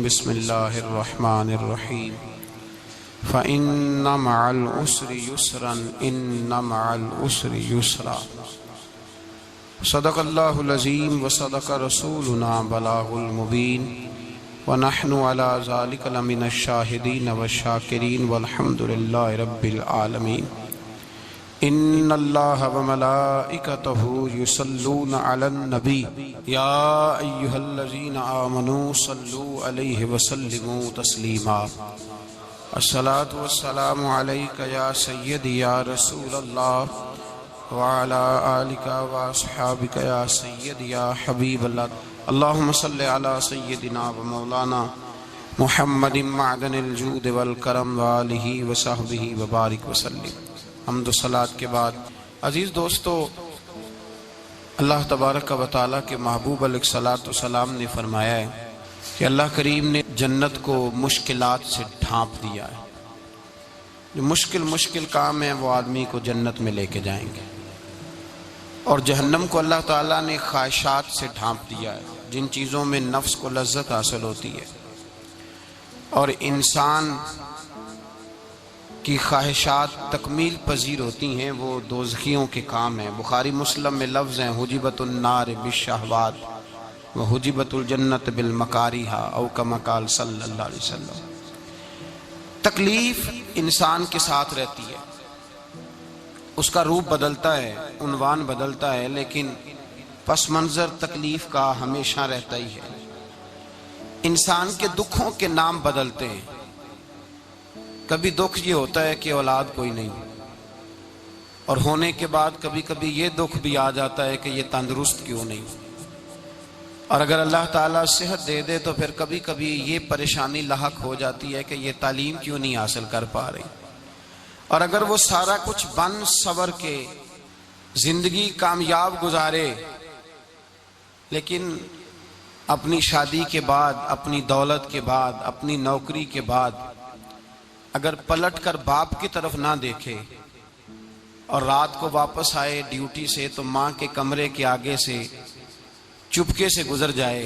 بسم اللہ الرحمن الرحیم فإن مع العسر یسرا ان مع العسر یسرا صدق اللہ العظیم وصدق رسولنا بلاغ المبین ونحن على ذلك لمن الشاہدین والشاکرین والحمد للہ رب العالمین ان اللہ وملائکتہ یصلون علی النبی یا ایہا الذین آمنوا صلوا علیہ وسلموا تسلیما الصلاة والسلام علیک یا سیدی یا رسول اللہ وعلی آلک واصحابک یا سیدی یا حبیب اللہ اللہم صلی علی سیدنا و مولانا محمد معدن الجود والکرم وآلہ وصحبہ وبارک وسلم۔ حمد و صلاۃ کے بعد عزیز دوستو، اللہ تبارک و تعالیٰ کے محبوب علیہ الصلاۃ والسلام نے فرمایا ہے کہ اللہ کریم نے جنت کو مشکلات سے ڈھانپ دیا ہے۔ جو مشکل کام ہیں وہ آدمی کو جنت میں لے کے جائیں گے، اور جہنم کو اللہ تعالیٰ نے خواہشات سے ڈھانپ دیا ہے، جن چیزوں میں نفس کو لذت حاصل ہوتی ہے، اور انسان کی خواہشات تکمیل پذیر ہوتی ہیں، وہ دوزخیوں کے کام ہیں۔ بخاری مسلم میں لفظ ہیں حجبت النار بالشہوات وحجبت الجنت بالمکاریہ او کما قال صلی اللہ علیہ وسلم۔ تکلیف انسان کے ساتھ رہتی ہے، اس کا روپ بدلتا ہے، عنوان بدلتا ہے، لیکن پس منظر تکلیف کا ہمیشہ رہتا ہی ہے۔ انسان کے دکھوں کے نام بدلتے ہیں۔ کبھی دکھ یہ ہوتا ہے کہ اولاد کوئی نہیں، اور ہونے کے بعد کبھی کبھی یہ دکھ بھی آ جاتا ہے کہ یہ تندرست کیوں نہیں، اور اگر اللہ تعالیٰ صحت دے دے تو پھر کبھی کبھی یہ پریشانی لاحق ہو جاتی ہے کہ یہ تعلیم کیوں نہیں حاصل کر پا رہی، اور اگر وہ سارا کچھ بن سور کے زندگی کامیاب گزارے، لیکن اپنی شادی کے بعد، اپنی دولت کے بعد، اپنی نوکری کے بعد اگر پلٹ کر باپ کی طرف نہ دیکھے اور رات کو واپس آئے ڈیوٹی سے تو ماں کے کمرے کے آگے سے چپکے سے گزر جائے،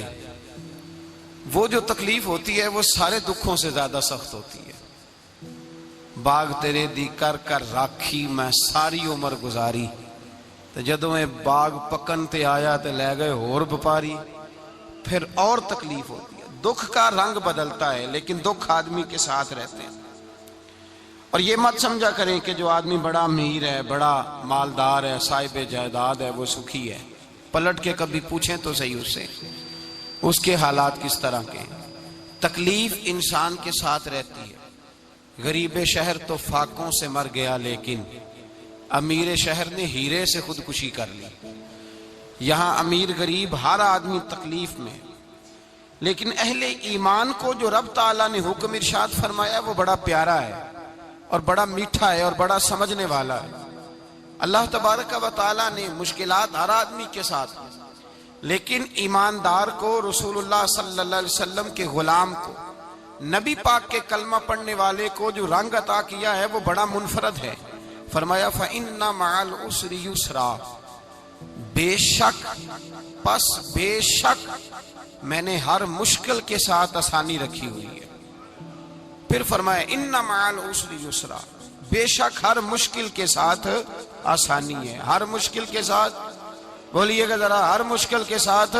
وہ جو تکلیف ہوتی ہے وہ سارے دکھوں سے زیادہ سخت ہوتی ہے۔ باغ تیرے دی کر کر راکھی میں ساری عمر گزاری، تو جدوں میں باغ پکن تے آیا تے لے گئے اور بپاری، پھر اور تکلیف ہوتی ہے۔ دکھ کا رنگ بدلتا ہے، لیکن دکھ آدمی کے ساتھ رہتے ہیں۔ اور یہ مت سمجھا کریں کہ جو آدمی بڑا امیر ہے، بڑا مالدار ہے، صاحب جائیداد ہے، وہ سکھی ہے۔ پلٹ کے کبھی پوچھیں تو صحیح اس سے، اس کے حالات کس طرح کے ہیں۔ تکلیف انسان کے ساتھ رہتی ہے۔ غریب شہر تو فاقوں سے مر گیا، لیکن امیر شہر نے ہیرے سے خودکشی کر لی۔ یہاں امیر غریب ہر آدمی تکلیف میں، لیکن اہل ایمان کو جو رب تعالیٰ نے حکم ارشاد فرمایا وہ بڑا پیارا ہے، اور بڑا میٹھا ہے، اور بڑا سمجھنے والا ہے۔ اللہ تبارک و تعالیٰ نے مشکلات ہر آدمی کے ساتھ، لیکن ایماندار کو، رسول اللہ صلی اللہ علیہ وسلم کے غلام کو، نبی پاک کے کلمہ پڑھنے والے کو جو رنگ عطا کیا ہے وہ بڑا منفرد ہے۔ فرمایا فَإِنَّ مَعَ الْعُسْرِ يُسْرًا، بے شک، پس بے شک میں نے ہر مشکل کے ساتھ آسانی رکھی ہوئی ہے۔ پھر فرمایا ان مع العسر یسرا، بے شک ہر مشکل کے ساتھ آسانی ہے۔ ہر مشکل کے ساتھ، بولیے گا ذرا، ہر مشکل کے ساتھ،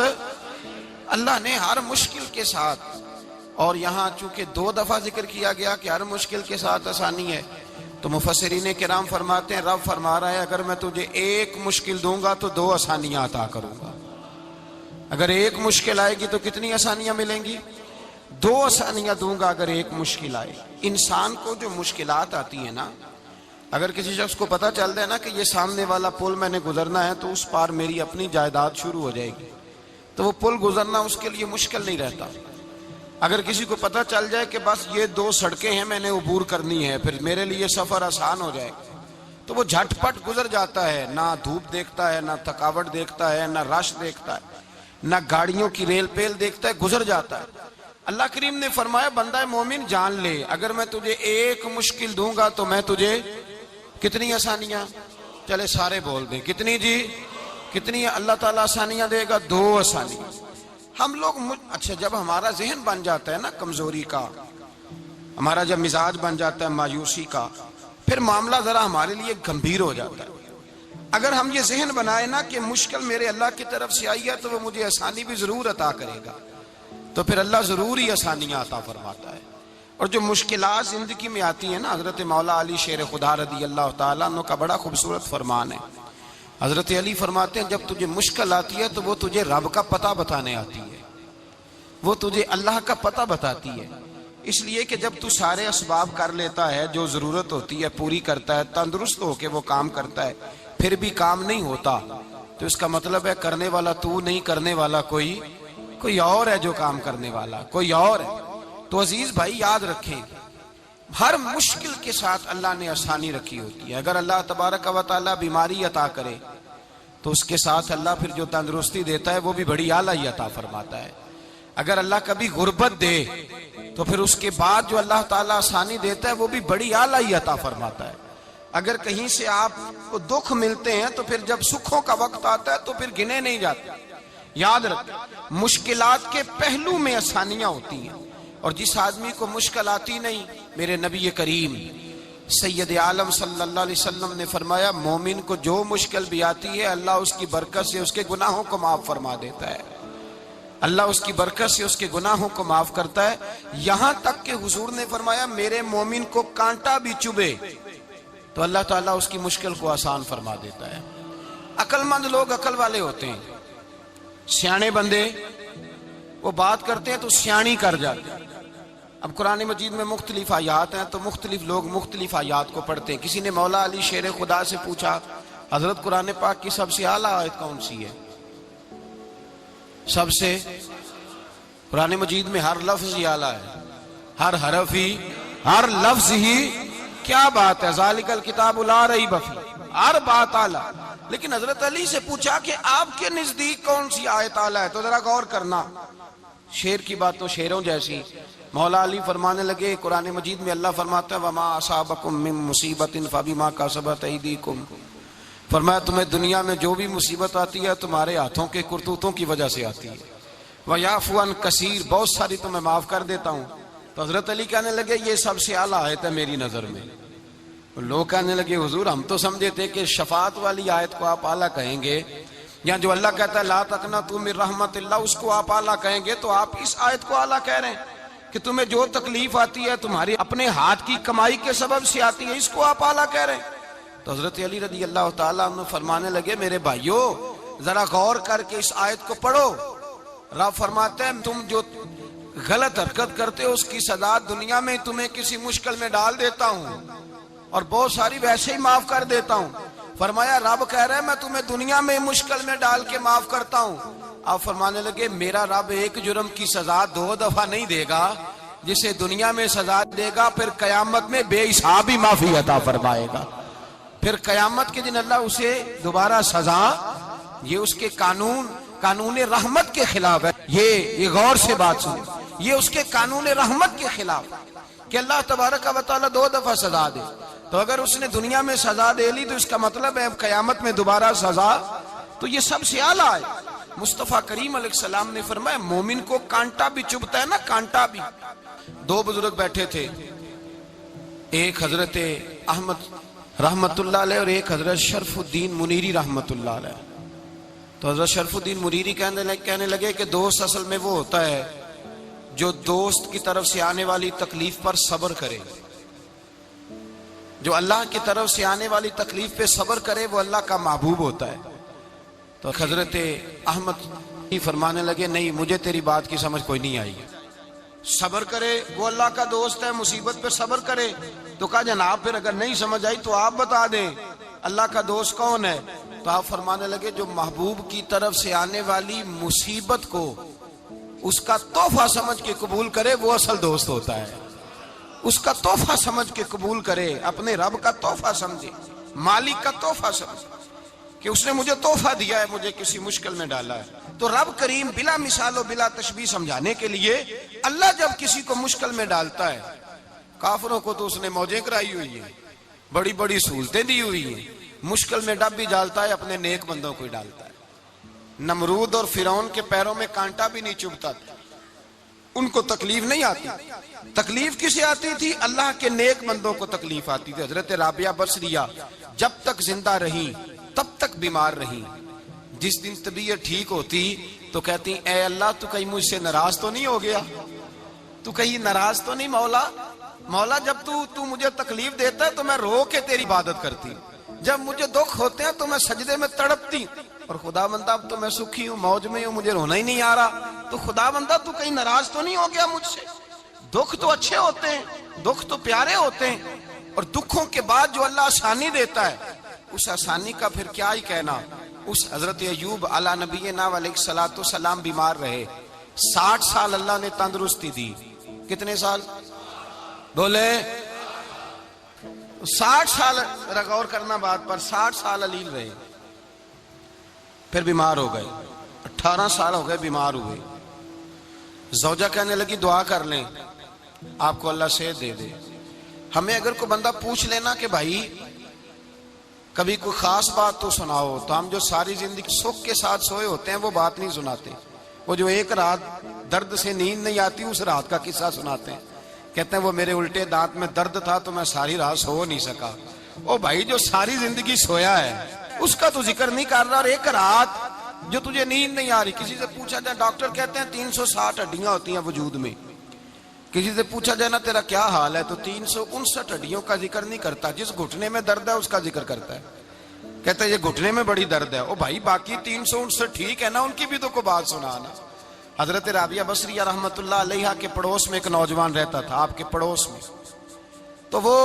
اللہ نے ہر مشکل کے ساتھ۔ اور یہاں چونکہ 2 دفعہ ذکر کیا گیا کہ ہر مشکل کے ساتھ آسانی ہے، تو مفسرین کرام فرماتے ہیں رب فرما رہا ہے اگر میں تجھے 1 مشکل دوں گا تو 2 آسانیاں عطا کروں گا۔ اگر 1 مشکل آئے گی تو کتنی آسانیاں ملیں گی؟ 2 آسانیاں دوں گا اگر 1 مشکل آئے۔ انسان کو جو مشکلات آتی ہیں نا، اگر کسی شخص کو پتہ چل جائے نا کہ یہ سامنے والا پل میں نے گزرنا ہے تو اس پار میری اپنی جائیداد شروع ہو جائے گی، تو وہ پل گزرنا اس کے لیے مشکل نہیں رہتا۔ اگر کسی کو پتہ چل جائے کہ بس یہ 2 سڑکیں ہیں میں نے عبور کرنی ہے، پھر میرے لیے سفر آسان ہو جائے گا، تو وہ جھٹ پٹ گزر جاتا ہے، نہ دھوپ دیکھتا ہے، نہ تھکاوٹ دیکھتا ہے، نہ رش دیکھتا ہے، نہ گاڑیوں کی ریل پیل دیکھتا ہے، گزر جاتا ہے۔ اللہ کریم نے فرمایا بندہ مومن جان لے اگر میں تجھے 1 مشکل دوں گا تو میں تجھے کتنی آسانیاں، چلے سارے بول دیں کتنی جی، کتنی اللہ تعالیٰ آسانیاں دے گا؟ 2 آسانیاں۔ ہم لوگ اچھا جب ہمارا ذہن بن جاتا ہے نا کمزوری کا، ہمارا جب مزاج بن جاتا ہے مایوسی کا، پھر معاملہ ذرا ہمارے لیے گمبھیر ہو جاتا ہے۔ اگر ہم یہ ذہن بنائے نا کہ مشکل میرے اللہ کی طرف سے آئی ہے تو وہ مجھے آسانی بھی ضرور عطا کرے گا، تو پھر اللہ ضرور ہی آسانیاں عطا فرماتا ہے۔ اور جو مشکلات زندگی میں آتی ہیں نا، حضرت مولا علی شیر خدا رضی اللہ تعالیٰ عنہ کا بڑا خوبصورت فرمان ہے۔ حضرت علی فرماتے ہیں جب تجھے مشکل آتی ہے تو وہ تجھے رب کا پتہ بتانے آتی ہے، وہ تجھے اللہ کا پتہ بتاتی ہے۔ اس لیے کہ جب تو سارے اسباب کر لیتا ہے، جو ضرورت ہوتی ہے پوری کرتا ہے، تندرست ہو کے وہ کام کرتا ہے، پھر بھی کام نہیں ہوتا، تو اس کا مطلب ہے کرنے والا تو نہیں، کرنے والا کوئی اور ہے جو کام کرنے والا، کوئی اور ہے۔ تو عزیز بھائی یاد رکھیں، ہر مشکل کے ساتھ اللہ نے آسانی رکھی ہوتی ہے۔ اگر اللہ تبارک و تعالیٰ بیماری عطا کرے تو اس کے ساتھ اللہ پھر جو تندرستی دیتا ہے وہ بھی بڑی اعلیٰ ہی عطا فرماتا ہے۔ اگر اللہ کبھی غربت دے تو پھر اس کے بعد جو اللہ تعالیٰ آسانی دیتا ہے وہ بھی بڑی اعلیٰ ہی عطا فرماتا ہے۔ اگر کہیں سے آپ کو دکھ ملتے ہیں تو پھر جب سکھوں کا وقت آتا ہے تو پھر گنے نہیں جاتے۔ یاد رکھیں مشکلات کے پہلو میں آسانیاں ہوتی ہیں، اور جس آدمی کو مشکل آتی نہیں، میرے نبی کریم سید عالم صلی اللہ علیہ وسلم نے فرمایا مومن کو جو مشکل بھی آتی ہے اللہ اس کی برکت سے اس کے گناہوں کو معاف فرما دیتا ہے، اللہ اس کی برکت سے اس کے گناہوں کو معاف کرتا ہے۔ یہاں تک کہ حضور نے فرمایا میرے مومن کو کانٹا بھی چبھے تو اللہ تعالیٰ اس کی مشکل کو آسان فرما دیتا ہے۔ عقل مند لوگ عقل والے ہوتے ہیں، سیانے بندے وہ بات کرتے ہیں تو سیانی کر جاتے ہیں۔ اب قرآن مجید میں مختلف آیات ہیں تو مختلف لوگ مختلف آیات کو پڑھتے ہیں۔ کسی نے مولا علی شیر خدا سے پوچھا حضرت قرآن پاک کی سب سے اعلیٰ آیت کون سی ہے؟ سب سے قرآن مجید میں ہر لفظ ہی اعلیٰ ہے، ہر حرف ہی، ہر لفظ ہی، کیا بات ہے، ذالک الکتاب لا ریب فیہ، ہر بات اعلیٰ۔ لیکن حضرت علی سے پوچھا کہ آپ کے نزدیک کون سی آیت اعلیٰ ہے، تو ذرا غور کرنا، شیر کی بات تو شیروں جیسی۔ مولا علی فرمانے لگے قرآن مجید میں اللہ فرماتا ہے وما اصابکم من مصیبت فبما کسبت ایدیکم، فرمایا تمہیں دنیا میں جو بھی مصیبت آتی ہے تمہارے ہاتھوں کے کرتوتوں کی وجہ سے آتی ہے، ویعفو عن کثیر، بہت ساری تو میں معاف کر دیتا ہوں۔ تو حضرت علی کہنے لگے یہ سب سے اعلیٰ آیت ہے میری نظر میں۔ لوگ کہنے لگے حضور ہم تو سمجھے تھے کہ شفاعت والی آیت کو آپ اعلیٰ کہیں گے، یا جو اللہ کہتا ہے لا تقنطوا من رحمت اللہ اس کو آپ اعلیٰ کہیں گے، تو آپ اس آیت کو اعلیٰ کہہ رہے ہیں کہ تمہیں جو تکلیف آتی ہے تمہاری اپنے ہاتھ کی کمائی کے سبب سے آتی ہے، اس کو آپ اعلیٰ کہہ رہے ہیں۔ تو حضرت علی رضی اللہ تعالیٰ عنہ فرمانے لگے میرے بھائیو ذرا غور کر کے اس آیت کو پڑھو۔ رب فرماتے ہیں تم جو غلط حرکت کرتے ہو اس کی سزا دنیا میں تمہیں کسی مشکل میں ڈال دیتا ہوں اور بہت ساری ویسے ہی معاف کر دیتا ہوں۔ فرمایا رب کہہ رہے ہیں میں تمہیں دنیا میں مشکل میں ڈال کے معاف کرتا ہوں۔ آپ فرمانے لگے میرا رب ایک جرم کی سزا 2 دفعہ نہیں دے گا، جسے دنیا میں سزا دے گا پھر قیامت میں بے حساب ہی معافی عطا فرمائے گا۔ پھر قیامت کے دن اللہ اسے دوبارہ سزا، یہ اس کے قانون رحمت کے خلاف ہے۔ یہ غور سے بات سنیں، یہ اس کے قانون رحمت کے خلاف کہ اللہ تبارک و تعالیٰ 2 دفعہ سزا دے۔ تو اگر اس نے دنیا میں سزا دے لی تو اس کا مطلب ہے قیامت میں دوبارہ سزا، تو یہ سب سے اعلیٰ ہے۔ مصطفیٰ کریم علیہ السلام نے فرمایا مومن کو کانٹا بھی چبھتا ہے نا، کانٹا بھی۔ 2 بزرگ بیٹھے تھے، ایک حضرت احمد رحمت اللہ علیہ اور ایک حضرت شرف الدین منیری رحمت اللہ علیہ۔ تو حضرت شرف الدین منیری کہنے لگے کہ دوست اصل میں وہ ہوتا ہے جو دوست کی طرف سے آنے والی تکلیف پر صبر کرے، جو اللہ کی طرف سے آنے والی تکلیف پہ صبر کرے وہ اللہ کا محبوب ہوتا ہے۔ تو حضرت احمد فرمانے لگے نہیں مجھے تیری بات کی سمجھ کوئی نہیں آئی، صبر کرے وہ اللہ کا دوست ہے، مصیبت پہ صبر کرے۔ تو کہا جناب پھر اگر نہیں سمجھ آئی تو آپ بتا دیں اللہ کا دوست کون ہے؟ تو آپ فرمانے لگے جو محبوب کی طرف سے آنے والی مصیبت کو اس کا تحفہ سمجھ کے قبول کرے وہ اصل دوست ہوتا ہے۔ اس کا تحفہ سمجھ کے قبول کرے، اپنے رب کا تحفہ سمجھے، مالک کا تحفہ سمجھے کہ اس نے مجھے تحفہ دیا ہے، مجھے کسی مشکل میں ڈالا ہے۔ تو رب کریم بلا مثال و بلا تشبیہ سمجھانے کے لیے اللہ جب کسی کو مشکل میں ڈالتا ہے، کافروں کو تو اس نے موجیں کرائی ہوئی ہیں، بڑی بڑی سہولتیں دی ہوئی ہیں، مشکل میں ڈب بھی ڈالتا ہے اپنے نیک بندوں کو ہی ڈالتا ہے۔ نمرود اور فرعون کے پیروں میں کانٹا بھی نہیں چبھتا تھا، ان کو تکلیف نہیں آتی۔ تکلیف کسے آتی تھی؟ اللہ کے نیک بندوں کو تکلیف آتی تھی۔ حضرت رابعہ بصریہ جب تک زندہ رہی تب تک بیمار رہی، جس دن طبیعت ٹھیک ہوتی تو کہتی اے اللہ تو کہیں مجھ سے ناراض تو نہیں ہو گیا، تو کہیں ناراض تو نہیں مولا، مولا جب تو مجھے تکلیف دیتا ہے تو میں رو کے تیری عبادت کرتی، جب مجھے دکھ ہوتے ہیں تو میں سجدے میں تڑپتی، اور خدا بندہ اب تو میں سکھی ہوں، موج میں ہوں، مجھے رونا ہی نہیں آ رہا، تو خدا بندہ تو کہیں ناراض تو نہیں ہو گیا مجھ سے؟ دکھ تو اچھے ہوتے ہیں، دکھ تو پیارے ہوتے ہیں، اور دکھوں کے بعد جو اللہ آسانی دیتا ہے اس آسانی کا پھر کیا ہی کہنا۔ اس حضرت ایوب علی نبینا علیہ الصلوۃ والسلام بیمار رہے، 60 سال اللہ نے تندرستی دی۔ کتنے سال بولے؟ 60 سال، غور کرنا بات پر، 60 سال علیل رہے، پھر بیمار ہو گئے، 18 سال ہو گئے بیمار ہوئے۔ زوجہ کہنے لگی دعا کر لیں آپ کو اللہ صحت دے دے۔ ہمیں اگر کوئی بندہ پوچھ لینا کہ بھائی کبھی کوئی خاص بات تو سناؤ، تو ہم جو ساری زندگی سکھ کے ساتھ سوئے ہوتے ہیں وہ بات نہیں سناتے، وہ جو ایک رات درد سے نیند نہیں آتی اس رات کا قصہ سناتے ہیں، کہتے ہیں وہ میرے الٹے دانت میں درد تھا تو میں ساری رات سو نہیں سکا۔ او بھائی جو ساری زندگی سویا ہے اس کا تو ذکر نہیں کر رہا، اور ایک رات جو تجھے نیند نہیں آ رہی، کسی سے پوچھا جائے، ڈاکٹر کہتے ہیں 360 ہڈیاں ہوتی ہیں وجود میں، کسی سے پوچھا جائے نا تیرا کیا حال ہے تو 359 ہڈیوں کا ذکر نہیں کرتا، جس گھٹنے میں درد ہے اس کا ذکر کرتا ہے، کہتا ہے یہ گھٹنے میں بڑی درد ہے۔ او بھائی باقی 359 ٹھیک ہے نا، ان کی بھی تو کوئی بات سنانا۔ حضرت رابعہ بصریہ رحمت اللہ علیہ کے پڑوس میں ایک نوجوان رہتا تھا، آپ کے پڑوس میں، تو وہ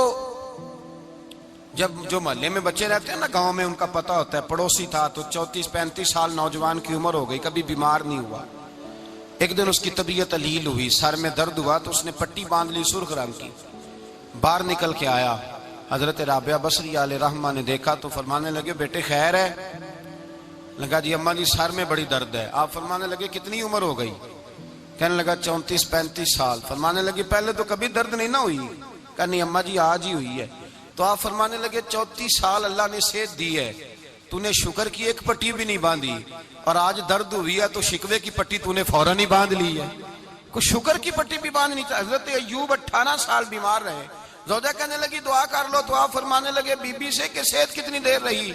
جب جو محلے میں بچے رہتے ہیں نا گاؤں میں، ان کا پتہ ہوتا ہے، پڑوسی تھا تو 34-35 سال نوجوان کی عمر ہو گئی، کبھی بیمار نہیں ہوا۔ ایک دن اس کی طبیعت علیل ہوئی، سر میں درد ہوا تو اس نے پٹی باندھ لی سرخ رنگ کی، باہر نکل کے آیا، حضرت رابعہ بصریہ علیہ رحمہ نے دیکھا تو فرمانے لگے بیٹے خیر ہے؟ لگا جی اماں جی سر میں بڑی درد ہے۔ آپ فرمانے لگے کتنی عمر ہو گئی؟ کہنے لگا 34-35 سال۔ فرمانے لگے پہلے تو کبھی درد نہیں نہ ہوئی؟ کہا نہیں اماں جی آج ہی ہوئی ہے۔ تو آپ فرمانے لگے 34 سال اللہ نے صحت دی ہے، تو نے شکر کی ایک پٹی بھی نہیں باندھی، اور آج درد ہوئی ہے تو شکوے کی پٹی تو نے فوراً ہی باندھ لی ہے، کوئی شکر کی پٹی بھی باندھنی چاہیے۔ حضرت ایوب 18 سال بیمار رہے، زوجہ کہنے لگی دعا کر لو، تو آپ فرمانے لگے بی بی سے کہ صحت کتنی دیر رہی؟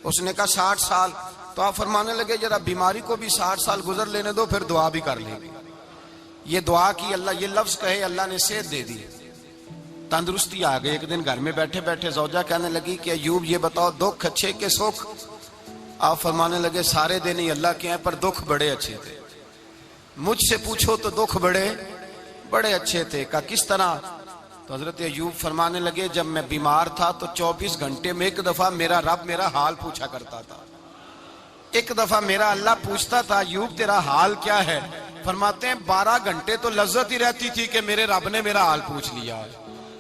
اس نے کہا 60 سال۔ تو آپ فرمانے لگے ذرا بیماری کو بھی 60 سال گزر لینے دو پھر دعا بھی کر لیں گے۔ یہ دعا کی، اللہ یہ لفظ کہے اللہ نے صحت دے دی، تندرستی آ گئی۔ ایک دن گھر میں بیٹھے بیٹھے زوجہ کہنے لگی کہ ایوب یہ بتاؤ دکھ اچھے کہ سکھ؟ آپ فرمانے لگے سارے دن ہی اللہ کے ہیں پر دکھ بڑے اچھے تھے، مجھ سے پوچھو تو دکھ بڑے اچھے تھے۔ کہا کس طرح؟ تو حضرت ایوب فرمانے لگے جب میں بیمار تھا تو 24 گھنٹے میں ایک دفعہ میرا رب میرا حال پوچھا کرتا تھا، ایک دفعہ میرا اللہ پوچھتا تھا ایوب تیرا حال کیا ہے؟ فرماتے ہیں 12 گھنٹے تو لذت ہی رہتی تھی کہ میرے رب نے میرا حال پوچھ لیا،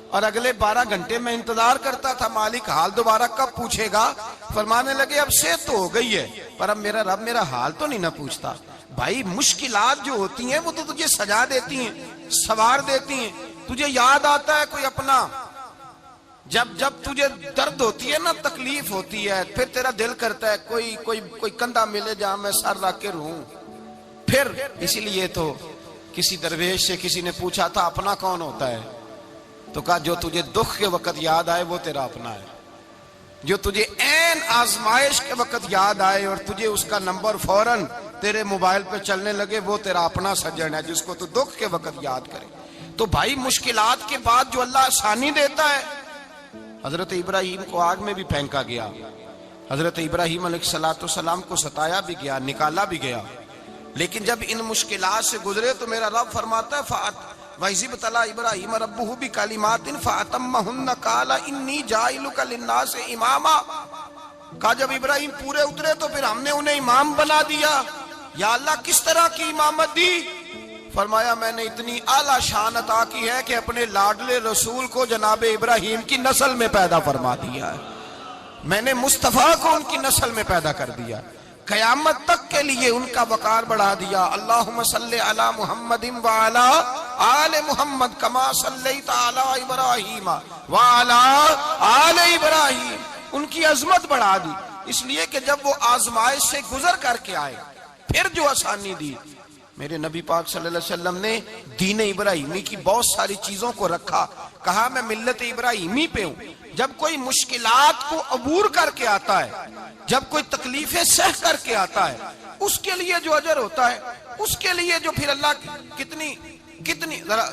اور اگلے 12 گھنٹے میں انتظار کرتا تھا مالک حال دوبارہ کب پوچھے گا۔ فرمانے لگے اب صحت تو ہو گئی ہے پر اب میرا رب میرا حال تو نہیں نہ پوچھتا۔ بھائی مشکلات جو ہوتی ہیں وہ تو تجھے سجا دیتی ہیں، سوار دیتی ہیں، تجھے یاد آتا ہے کوئی اپنا، جب تجھے درد ہوتی ہے نا، تکلیف ہوتی ہے، پھر تیرا دل کرتا ہے کوئی کندھا ملے جہاں میں سر رکھ کے رہوں۔ پھر اسی لیے تو کسی درویش سے کسی نے پوچھا تھا اپنا کون ہوتا ہے؟ تو کہا جو تجھے دکھ کے وقت یاد آئے وہ تیرا اپنا ہے، جو تجھے عین آزمائش کے وقت یاد آئے اور تجھے اس کا نمبر فوراً تیرے موبائل پہ چلنے لگے وہ تیرا اپنا سجن ہے، جس کو تو دکھ کے وقت یاد کرے۔ تو بھائی مشکلات کے بعد جو اللہ آسانی دیتا ہے، حضرت ابراہیم کو آگ میں بھی پھینکا گیا، حضرت ابراہیم علیہ السلام کو ستایا بھی گیا، نکالا بھی گیا، لیکن جب ان مشکلات سے گزرے تو میرا رب فرماتا ہے وَإِذِ ابْتَلَىٰ إِبْرَاهِيمَ رَبُّهُ بِكَلِمَاتٍ فَأَتَمَّهُنَّ قَالَ إِنِّي جَاعِلُكَ لِلنَّاسِ إِمَامًا۔ کہا جب ابراہیم پورے اترے تو پھر ہم نے انہیں امام بنا دیا۔ یا اللہ کس طرح کی امامت دی؟ فرمایا میں نے اتنی اعلیٰ شان عطا کی ہے کہ اپنے لاڈلے رسول کو جناب ابراہیم کی نسل میں پیدا فرما دیا ہے، میں نے مصطفیٰ کو ان کی نسل میں پیدا کر دیا، قیامت تک کے لیے ان کا وقار بڑھا دیا۔ اللہم صلی علی محمد وعلی آل محمد کما صلیت علی ابراہیم وعلی آل ابراہیم، ان کی عظمت بڑھا دی۔ اس لیے کہ جب وہ آزمائش سے گزر کر کے آئے پھر جو آسانی دی، میرے نبی پاک صلی اللہ علیہ وسلم نے دین ابراہیمی کی بہت ساری چیزوں کو رکھا، کہا میں ملت ابراہیمی پہ ہوں۔ جب کوئی مشکلات کو عبور کر کے آتا ہے، جب کوئی تکلیفیں سہ کر کے آتا ہے، اس کے لیے جو اجر ہوتا ہے، اس کے لیے جو پھر اللہ کتنی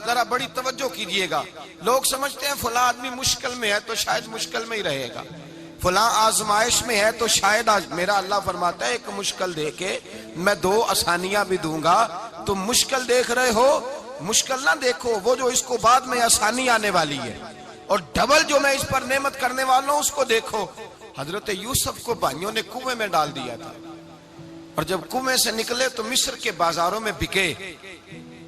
ذرا بڑی توجہ کیجئے گا۔ لوگ سمجھتے ہیں فلاں آدمی مشکل میں ہے تو شاید مشکل میں ہی رہے گا، فلاں آزمائش میں ہے تو شاید میرا اللہ فرماتا ہے ایک مشکل دے کے میں دو آسانیاں بھی دوں گا۔ تم مشکل دیکھ رہے ہو، مشکل نہ دیکھو، وہ جو اس کو بعد میں آسانی آنے والی ہے، اور ڈبل جو میں اس پر نعمت کرنے والا ہوں اس کو دیکھو۔ حضرت یوسف کو بھائیوں نے کنویں میں ڈال دیا تھا، اور جب کنویں سے نکلے تو مصر کے بازاروں میں بکے،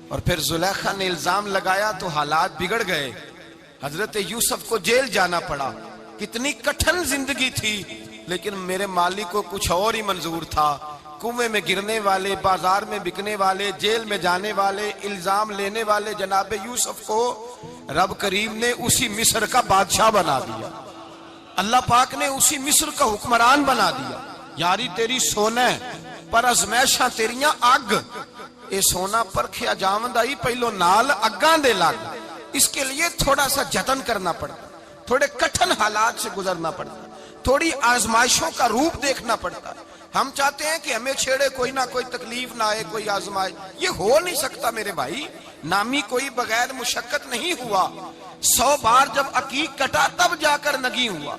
اور پھر زلیخا نے الزام لگایا تو حالات بگڑ گئے، حضرت یوسف کو جیل جانا پڑا۔ کتنی کٹھن زندگی تھی، لیکن میرے مالک کو کچھ اور ہی منظور تھا۔ کنویں میں گرنے والے، بازار میں بکنے والے، جیل میں جانے والے، الزام لینے والے جناب یوسف کو رب کریم نے اسی مصر کا بادشاہ بنا دیا، اللہ پاک نے اسی مصر کا حکمران بنا دیا۔ یاری تیری سونا پر ازمیشاں تیریاں اگ، اے سونا پرکھیا جاوند آئی پہلو نال اگاں دے لگ۔ اس کے لیے تھوڑا سا جتن کرنا پڑتا، تھوڑے کٹھن حالات سے گزرنا پڑتا، تھوڑی آزمائشوں کا روپ دیکھنا پڑتا۔ ہم چاہتے ہیں کہ ہمیں چھیڑے کوئی نہ کوئی تکلیف نہ آئے، کوئی آزمائش، یہ ہو نہیں سکتا میرے بھائی۔ نامی کوئی بغیر مشقت نہیں ہوا، 100 بار جب عقیق کٹا تب جا کر نگی ہوا۔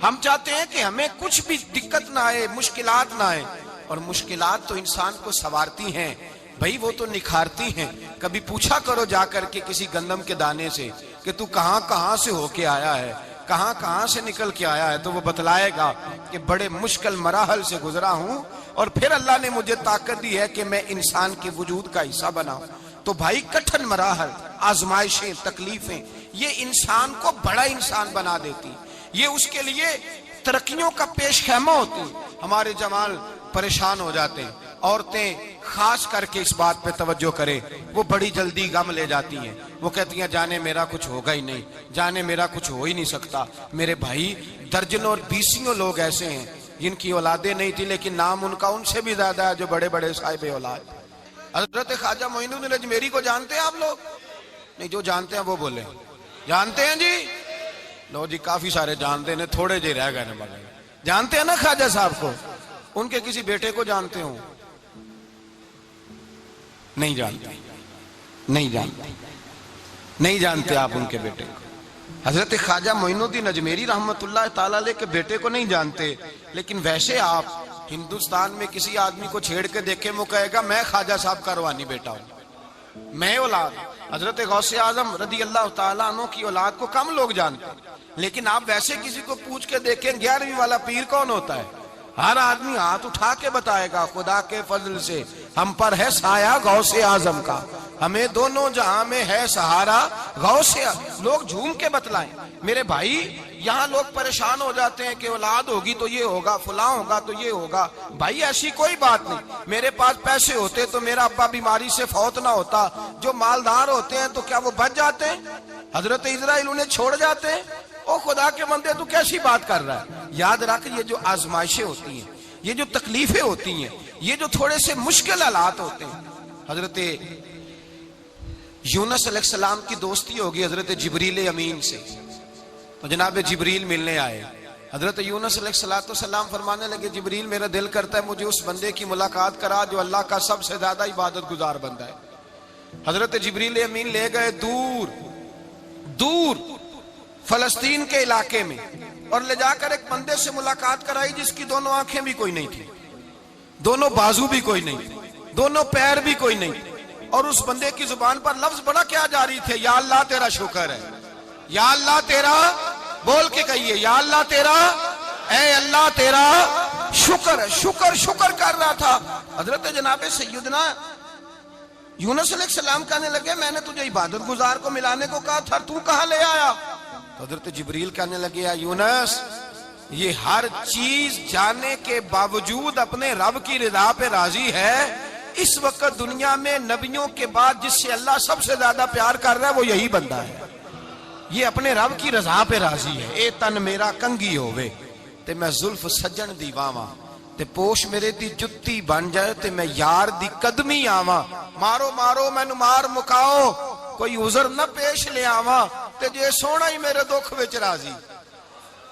ہم چاہتے ہیں کہ ہمیں کچھ بھی دقت نہ آئے، مشکلات نہ آئے، اور مشکلات تو انسان کو سنوارتی ہیں بھائی، وہ تو نکھارتی ہیں۔ کبھی پوچھا کرو جا کر کے کسی گندم کے دانے سے کہ تو کہاں کہاں سے ہو کے آیا ہے، کہاں کہاں سے نکل کے آیا ہے، تو وہ بتلائے گا کہ بڑے مشکل مراحل سے گزرا ہوں، اور پھر اللہ نے مجھے طاقت دی ہے کہ میں انسان کے وجود کا حصہ بناؤں۔ تو بھائی کٹھن مراحل، آزمائشیں، تکلیفیں، یہ انسان کو بڑا انسان بنا دیتی، یہ اس کے لیے ترقیوں کا پیش خیمہ ہوتی۔ ہمارے جوان پریشان ہو جاتے ہیں، عورتیں خاص کر کے اس بات پہ توجہ کریں، وہ بڑی جلدی غم لے جاتی ہیں، وہ کہتی ہیں جانے میرا کچھ ہوگا ہی نہیں، جانے میرا کچھ ہو ہی نہیں سکتا۔ میرے بھائی درجنوں اور بیسیوں لوگ ایسے ہیں جن کی اولادیں نہیں تھی، لیکن نام ان کا ان سے بھی زیادہ ہے جو بڑے بڑے صاحب اولاد۔ حضرت خواجہ معین الدین اجمیری کو جانتے ہیں آپ لوگ؟ نہیں، جو جانتے ہیں وہ بولیں، جانتے ہیں جی؟ لو جی کافی سارے جانتے ہیں، تھوڑے جی رہ گئے مگر جانتے ہیں نا خواجہ صاحب کو؟ ان کے کسی بیٹے کو جانتے ہوں؟ نہیں جانتے، نہیں جانتے، نہیں جانتے آپ ان کے بیٹے کو۔ حضرت خواجہ معین الدین اجمیری رحمت اللہ تعالیٰ علیہ کے بیٹے کو نہیں جانتے، لیکن ویسے آپ ہندوستان میں کسی آدمی کو چھیڑ کے دیکھیں، وہ کہے گا میں خواجہ صاحب کا روحانی بیٹا ہوں، میں اولاد۔ حضرت غوث اعظم رضی اللہ تعالیٰ عنہ کی اولاد کو کم لوگ جانتے ہیں، لیکن آپ ویسے کسی کو پوچھ کے دیکھیں 11ویں والا پیر کون ہوتا ہے، ہر آدمی ہاتھ اٹھا کے بتائے گا خدا کے فضل سے ہم پر ہے سایہ غوث اعظم کا، ہمیں دونوں جہاں میں ہے سہارا غوث اعظم۔ لوگ جھوم کے بتلائیں میرے بھائی۔ یہاں لوگ پریشان ہو جاتے ہیں کہ اولاد ہوگی تو یہ ہوگا، فلاں ہوگا تو یہ ہوگا۔ بھائی ایسی کوئی بات نہیں، میرے پاس پیسے ہوتے تو میرا ابا بیماری سے فوت نہ ہوتا۔ جو مالدار ہوتے ہیں تو کیا وہ بچ جاتے ہیں؟ حضرت اسرائیل انہیں چھوڑ جاتے ہیں؟ او خدا کے بندے تو کیسی بات کر رہا ہے؟ یاد رکھ، یہ جو آزمائشیں ہوتی ہیں، یہ جو تکلیفیں ہوتی ہیں، یہ جو تھوڑے سے مشکل حالات ہوتے ہیں۔ حضرت یونس علیہ السلام کی دوستی ہوگی حضرت جبریل امین سے، تو جناب جبریل ملنے آئے۔ حضرت یونس علیہ السلام فرمانے لگے جبریل میرا دل کرتا ہے مجھے اس بندے کی ملاقات کرا جو اللہ کا سب سے زیادہ عبادت گزار بندہ ہے۔ حضرت جبریل امین لے گئے دور دور فلسطین کے علاقے میں، اور لے جا کر ایک بندے سے ملاقات کرائی جس کی دونوں آنکھیں بھی کوئی نہیں تھی، دونوں بازو بھی کوئی نہیں تھی، دونوں پیر بھی کوئی نہیں تھی، اور اس بندے کی زبان پر لفظ بڑا کیا جاری تھے، یا اللہ تیرا شکر ہے، یا اللہ تیرا، بول کے کہیے یا اللہ تیرا، اے اللہ تیرا شکر ہے۔ شکر شکر کر رہا تھا۔ حضرت جناب سیدنا یونس علیہ السلام کہنے لگے میں نے تجھے عبادت گزار کو ملانے کو کہا تھا، تو کہاں لے آیا؟ تو حضرت جبریل کہنے لگے یا یونس، یہ ہر چیز جانے کے باوجود اپنے رب کی رضا پہ راضی ہے۔ اس وقت دنیا میں نبیوں کے بعد جس سے اللہ سب سے زیادہ پیار کر رہا ہے وہ یہی بندہ ہے، یہ اپنے رب کی رضا پہ راضی ہے۔ اے تن میرا کنگی ہووے، تے میں زلف سجن دی واواں تے پوش میرے دی جتی بن جائے تے میں یار دی قدمی آواں مارو مارو مینوں مار مکاؤ کوئی عذر نہ پیش لے آواں تے جے سونا ہی میرے دکھ وچ راضی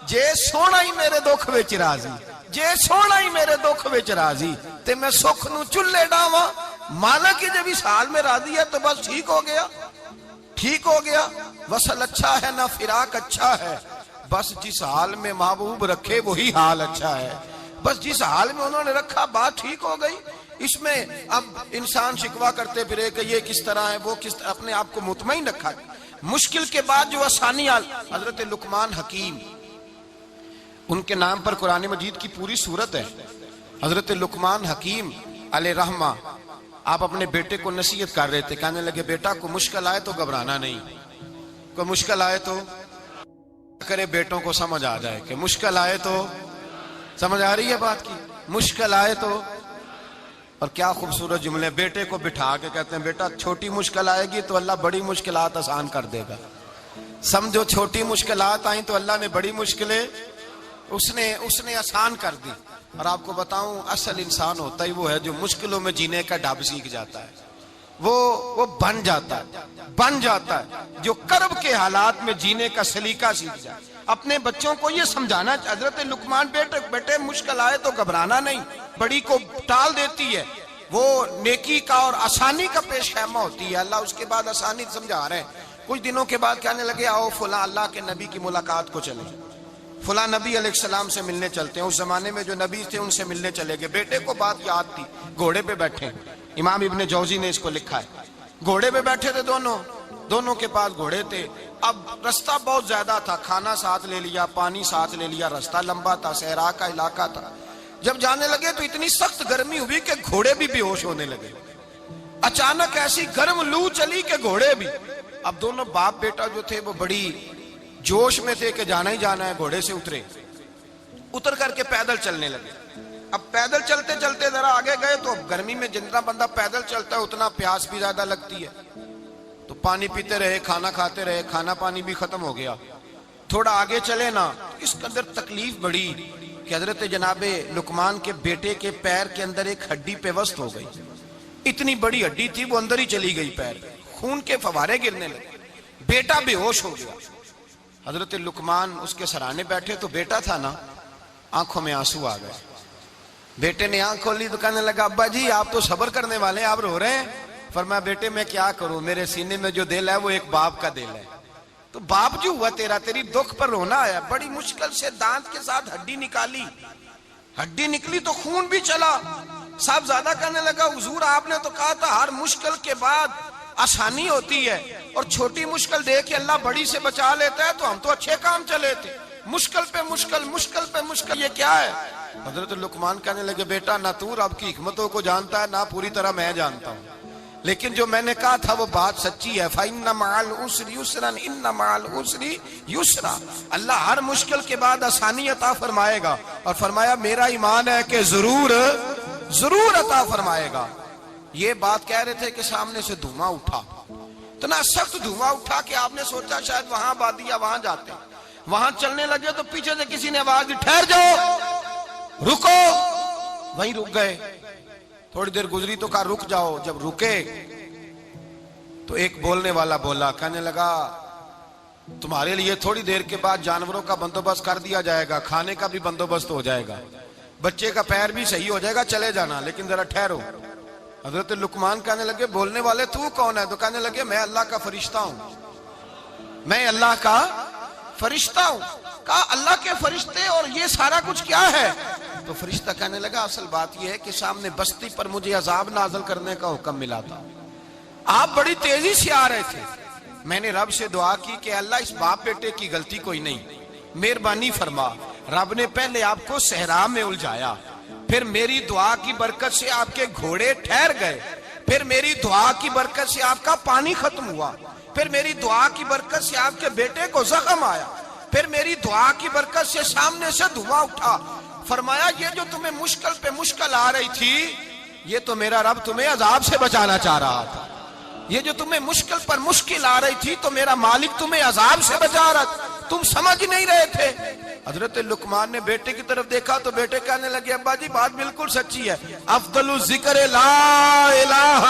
جے سونا ہی میرے دکھ وچ راضی جے سونا ہی میرے دکھ وچ راضی تے میں سکھ نو چلے ڈاواں مانا کہ جب اس حال میں راضی ہے تو بس ٹھیک ہو گیا ٹھیک ہو گیا وصل اچھا ہے نہ فراق اچھا ہے بس جس حال میں محبوب رکھے وہی حال اچھا ہے بس جس حال میں انہوں نے رکھا بات ٹھیک ہو گئی اس میں اب انسان شکوا کرتے پھرے کہ یہ کس طرح ہے وہ کس طرح اپنے آپ کو مطمئن رکھا مشکل کے بعد جو آسانی حضرت لقمان حکیم ان کے نام پر قرآن مجید کی پوری سورت ہے حضرت لقمان حکیم علیہ رحمہ آپ اپنے بیٹے کو نصیحت کر رہے تھے کہنے لگے بیٹا کو مشکل آئے تو گھبرانا نہیں کوئی مشکل آئے تو کرے بیٹوں کو سمجھ آ جائے کہ مشکل آئے تو سمجھ آ رہی ہے بات کی مشکل آئے تو اور کیا خوبصورت جملے بیٹے کو بٹھا کے کہتے ہیں بیٹا چھوٹی مشکل آئے گی تو اللہ بڑی مشکلات آسان کر دے گا سمجھو چھوٹی مشکلات آئیں تو اللہ نے بڑی مشکلیں اس نے آسان کر دی اور آپ کو بتاؤں اصل انسان ہوتا ہی وہ ہے جو مشکلوں میں جینے کا ڈھب سیکھ جاتا ہے وہ بن جاتا ہے جو کرب کے حالات میں جینے کا سلیقہ سیکھ جائے اپنے بچوں کو یہ سمجھانا حضرت لقمان بیٹے مشکل آئے تو گھبرانا نہیں بڑی کو ٹال دیتی ہے وہ نیکی کا اور آسانی کا پیش خیمہ ہوتی ہے اللہ اس کے بعد آسانی سمجھا رہے ہیں کچھ دنوں کے بعد کہنے لگے آؤ فلاں اللہ کے نبی کی ملاقات کو چلیں فلاں نبی علیہ السلام سے ملنے چلتے ہیں اس زمانے میں جو نبی تھے ان سے ملنے چلے گئے بیٹے کو بات یاد تھی گھوڑے پہ بیٹھے امام ابن جوزی نے اس کو لکھا ہے گھوڑے پہ بیٹھے تھے دونوں کے پاس گھوڑے تھے اب رستہ بہت زیادہ تھا کھانا ساتھ لے لیا پانی ساتھ لے لیا رستہ لمبا تھا صحرا کا علاقہ تھا جب جانے لگے تو اتنی سخت گرمی ہوئی کہ گھوڑے بھی بے ہوش ہونے لگے اچانک ایسی گرم لو چلی کہ گھوڑے بھی اب دونوں باپ بیٹا جو تھے وہ بڑی جوش میں تھے کہ جانا ہی جانا ہے گھوڑے سے اتر کر کے پیدل چلنے لگے اب پیدل چلتے چلتے ذرا آگے گئے تو گرمی میں جتنا بندہ پیدل چلتا ہے اتنا پیاس بھی زیادہ لگتی ہے تو پانی پیتے رہے کھانا کھاتے رہے کھانا پانی بھی ختم ہو گیا تھوڑا آگے چلے نا اس کے اندر تکلیف بڑی کہ حضرت جناب لقمان کے بیٹے کے پیر کے اندر ایک ہڈی پیوست ہو گئی اتنی بڑی ہڈی تھی وہ اندر ہی چلی گئی پیر خون کے فوارے گرنے لگے بیٹا بے ہوش ہو گیا حضرت لقمان اس کے سرانے بیٹھے تو بیٹا تھا نا آنکھوں میں آنسو آ گئے بیٹے نے آنکھ کھولی تو کہنے لگا ابا جی آپ تو صبر کرنے والے ہیں آپ رو رہے ہیں فرمایا بیٹے میں کیا کروں میرے سینے میں جو دل ہے وہ ایک باپ کا دل ہے تو باپ جو ہوا تیری دکھ پر رونا آیا بڑی مشکل سے دانت کے ساتھ ہڈی نکالی ہڈی نکلی تو خون بھی چلا صاحب زیادہ کہنے لگا حضور آپ نے تو کہا تھا ہر مشکل کے بعد آسانی ہوتی ہے اور چھوٹی مشکل دیکھ کے اللہ بڑی سے بچا لیتا ہے تو ہم تو اچھے کام چلے تھے مشکل پہ مشکل یہ کیا ہے حضرت لقمان کہنے لگے بیٹا نہ تو رب کی حکمتوں کو جانتا ہے نہ پوری طرح میں جانتا ہوں لیکن جو میں نے کہا تھا وہ بات سچی ہے فَإِنَّ مَعَ الْعُسْرِ يُسْرًا إِنَّ مَعَ الْعُسْرِ يُسْرًا اللہ ہر مشکل کے بعد آسانی عطا فرمائے گا اور فرمایا میرا ایمان ہے کہ ضرور عطا فرمائے گا یہ بات کہہ رہے تھے کہ سامنے سے دھواں اٹھا اتنا سخت دھواں اٹھا کہ آپ نے سوچا شاید وہاں بادیا وہاں جاتے وہاں چلنے لگے تو پیچھے سے کسی نے آواز دی ٹھہر جاؤ رکو وہیں رک گئے تھوڑی دیر گزری تو کہا رک جاؤ جب رکے تو ایک بولنے والا بولا کہنے لگا تمہارے لیے تھوڑی دیر کے بعد جانوروں کا بندوبست کر دیا جائے گا کھانے کا بھی بندوبست ہو جائے گا بچے کا پیر بھی صحیح ہو جائے گا چلے جانا لیکن ذرا ٹھہرو حضرت لقمان کہنے لگے بولنے والے تو کون ہے تو کہنے لگے میں اللہ کا فرشتہ ہوں میں اللہ کا فرشتہ ہوں کہا اللہ کے فرشتے اور یہ سارا کچھ کیا ہے تو فرشتہ کہنے لگا اصل بات یہ ہے کہ سامنے بستی پر مجھے عذاب نازل کرنے کا حکم ملا تھا آپ بڑی تیزی سے آ رہے تھے میں نے رب سے دعا کی کہ اللہ اس باپ بیٹے کی غلطی کوئی نہیں مہربانی فرما رب نے پہلے آپ کو صحرا میں الجھایا پھر میری دعا کی برکت سے آپ کے گھوڑے ٹھہر گئے پھر میری دعا کی برکت سے آپ کا پانی ختم ہوا پھر میری دعا کی برکت سے آپ کے بیٹے کو زخم آیا پھر میری دعا کی برکت سے سامنے سے دھواں اٹھا فرمایا یہ جو تمہیں مشکل پہ مشکل آ رہی تھی یہ تو میرا رب تمہیں عذاب سے بچانا چاہ رہا تھا یہ جو تمہیں مشکل پر مشکل آ رہی تھی تو میرا مالک تمہیں عذاب سے بچا رہا تھا تم سمجھ نہیں رہے تھے حضرت لقمان نے بیٹے کی طرف دیکھا تو بیٹے کہنے لگے ابا جی بات بالکل سچی ہے، افضل الذکر لا الہ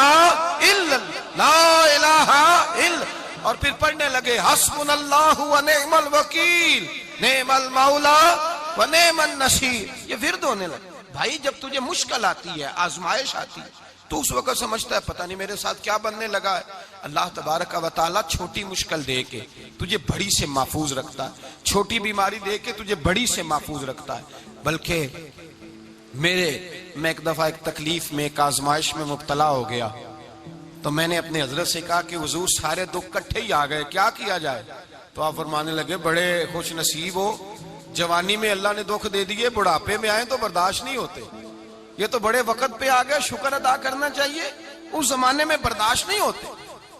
الا لا الہ الا، اور پھر پڑھنے لگے حسبنا اللہ و نعم الوکیل نعم المولا و نعم النصیر، یہ ورد ہونے لگے۔ بھائی جب تجھے مشکل آتی ہے، آزمائش آتی ہے، تو اس وقت سمجھتا ہے پتہ نہیں میرے ساتھ کیا بننے لگا ہے۔ اللہ تبارک و تعالیٰ چھوٹی مشکل دے کے تجھے بڑی سے محفوظ رکھتا ہے، چھوٹی بیماری دے کے تجھے بڑی سے محفوظ رکھتا ہے۔ بلکہ میں ایک دفعہ ایک تکلیف میں، ایک آزمائش میں مبتلا ہو گیا، تو میں نے اپنے حضرت سے کہا کہ حضور سارے دکھ کٹھے ہی آ گئے، کیا کیا جائے؟ تو آپ فرمانے لگے بڑے خوش نصیب ہو، جوانی میں اللہ نے دکھ دے دیے، بڑھاپے میں آئے تو برداشت نہیں ہوتے، یہ تو بڑے وقت پہ آ گئے، شکر ادا کرنا چاہیے، اس زمانے میں برداشت نہیں ہوتے،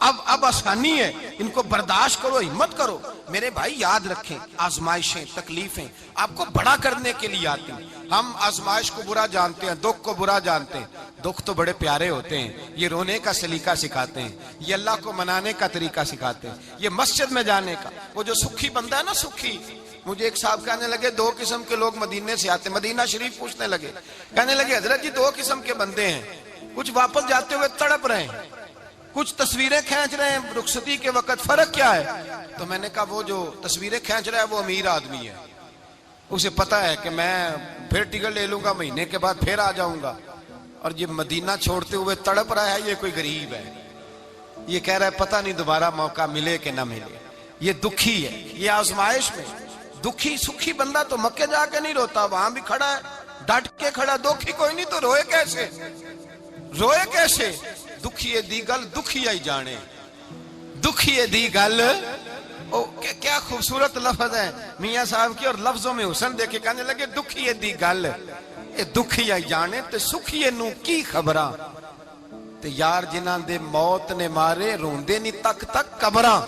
اب آسانی ہے، ان کو برداشت کرو، ہمت کرو۔ میرے بھائی یاد رکھیں، آزمائشیں، تکلیفیں آپ کو بڑا کرنے کے لیے آتی ہیں۔ ہم آزمائش کو برا جانتے ہیں، دکھ کو برا جانتے ہیں، دکھ تو بڑے پیارے ہوتے ہیں، یہ رونے کا سلیقہ سکھاتے ہیں، یہ اللہ کو منانے کا طریقہ سکھاتے ہیں، یہ مسجد میں جانے کا۔ وہ جو سکھی بندہ ہے نا، سکھی، مجھے ایک صاحب کہنے لگے دو قسم کے لوگ مدینے سے آتے ہیں، مدینہ شریف پوچھنے لگے، کہنے لگے حضرت جی دو قسم کے بندے ہیں، کچھ واپس جاتے ہوئے تڑپ رہے ہیں، کچھ تصویریں کھینچ رہے ہیں رخصتی کے وقت، فرق کیا ہے؟ تو میں نے کہا وہ جو تصویریں کھینچ رہا ہے وہ امیر آدمی ہے، اسے پتا ہے کہ میں پھر ٹکٹ لے لوں گا، مہینے کے بعد پھر آ جاؤں گا، اور یہ مدینہ چھوڑتے ہوئے تڑپ رہا ہے، یہ کوئی غریب ہے، یہ کہہ رہا ہے پتہ نہیں دوبارہ موقع ملے کہ نہ ملے، یہ دکھی ہے، یہ آزمائش میں دکھی۔ سکھی بندہ تو مکے جا کے نہیں روتا، وہاں بھی کھڑا ہے، ڈٹ کے کھڑا، دکھی کوئی نہیں تو روئے کیسے؟ روئے کیسے؟ دکھیے دی گل دکھیا ہی جانے، دکھیے دی گل، کیا خوبصورت لفظ ہے میاں صاحب کی، اور لفظوں میں حسن دیکھے کہنے لگے دکھیے دی گل اے دکھیا ہی جانے، تے سکھیے نو کی خبراں، تے یار جنہاں دے موت نے مارے روندے نہیں تک تک قبراں۔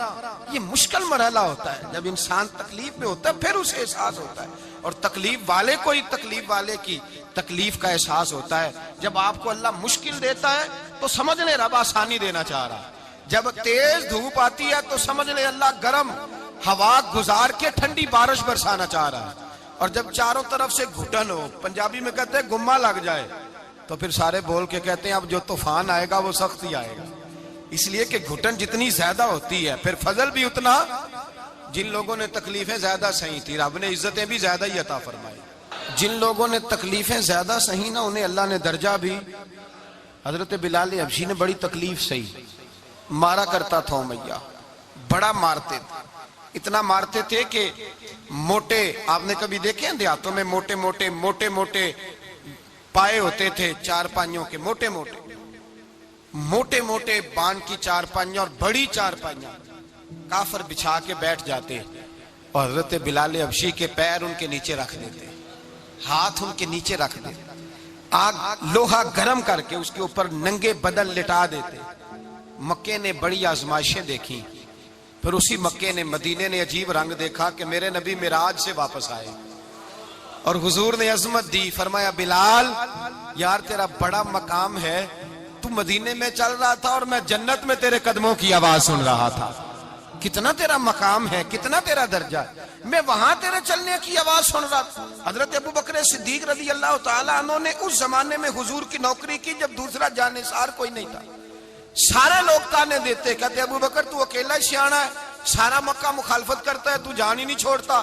یہ مشکل مرحلہ ہوتا ہے، جب انسان تکلیف میں ہوتا ہے پھر اسے احساس ہوتا ہے، اور تکلیف والے کو ہی تکلیف والے کی تکلیف کا احساس ہوتا ہے۔ جب آپ کو اللہ مشکل دیتا ہے تو سمجھ لیں رب آسانی دینا چاہ رہا ہے، جب تیز دھوپ آتی ہے تو سمجھ لیں اللہ گرم ہوا گزار کے ٹھنڈی بارش برسانا چاہ رہا ہے، اور جب چاروں طرف سے گھٹن ہو، پنجابی میں کہتے ہیں گما لگ جائے، تو پھر سارے بول کے کہتے ہیں اب جو طوفان آئے گا وہ سخت ہی آئے گا، اس لیے کہ گھٹن جتنی زیادہ ہوتی ہے پھر فضل بھی اتنا۔ جن لوگوں نے تکلیفیں زیادہ سہی تھی رب نے عزتیں بھی زیادہ ہی عطا فرمائی، جن لوگوں نے تکلیفیں زیادہ سہی نا انہیں اللہ نے درجہ بھی۔ حضرت بلال حبشی نے بڑی تکلیف سہی، مارا کرتا تھا امیہ، بڑا مارتے تھے، اتنا مارتے تھے کہ موٹے، آپ نے کبھی دیکھے ہیں دیہاتوں میں موٹے موٹے پائے ہوتے تھے، چار پائیوں کے موٹے موٹے بان کی چار پائیاں اور بڑی چار پائیاں کافر بچھا کے بیٹھ جاتے، اور حضرت بلال حبشی کے پیر ان کے نیچے رکھ دیتے، ہاتھ ان کے نیچے رکھ دیتے، آگ لوہا گرم کر کے اس کے اوپر ننگے بدن لٹا دیتے۔ مکے نے بڑی آزمائشیں دیکھی، پھر اسی مکے نے، مدینے نے عجیب رنگ دیکھا کہ میرے نبی معراج سے واپس آئے، اور حضور نے عظمت دی، فرمایا بلال یار تیرا بڑا مقام ہے، تو مدینے میں چل رہا تھا اور میں جنت میں تیرے قدموں کی آواز سن رہا تھا، کتنا تیرا مقام ہے، کتنا تیرا درجہ ہے، میں وہاں تیرے چلنے کی آواز سن رہا تھا۔ حضرت ابو بکر صدیق رضی اللہ تعالیٰ عنہ نے اس زمانے میں حضور کی نوکری کی جب دوسرا جانثار کوئی نہیں تھا، سارے لوگ تانے دیتے، کہتے ابو بکر تو اکیلا ہی سیاںا ہے، سارا مکہ مخالفت کرتا ہے، تو جان ہی نہیں چھوڑتا،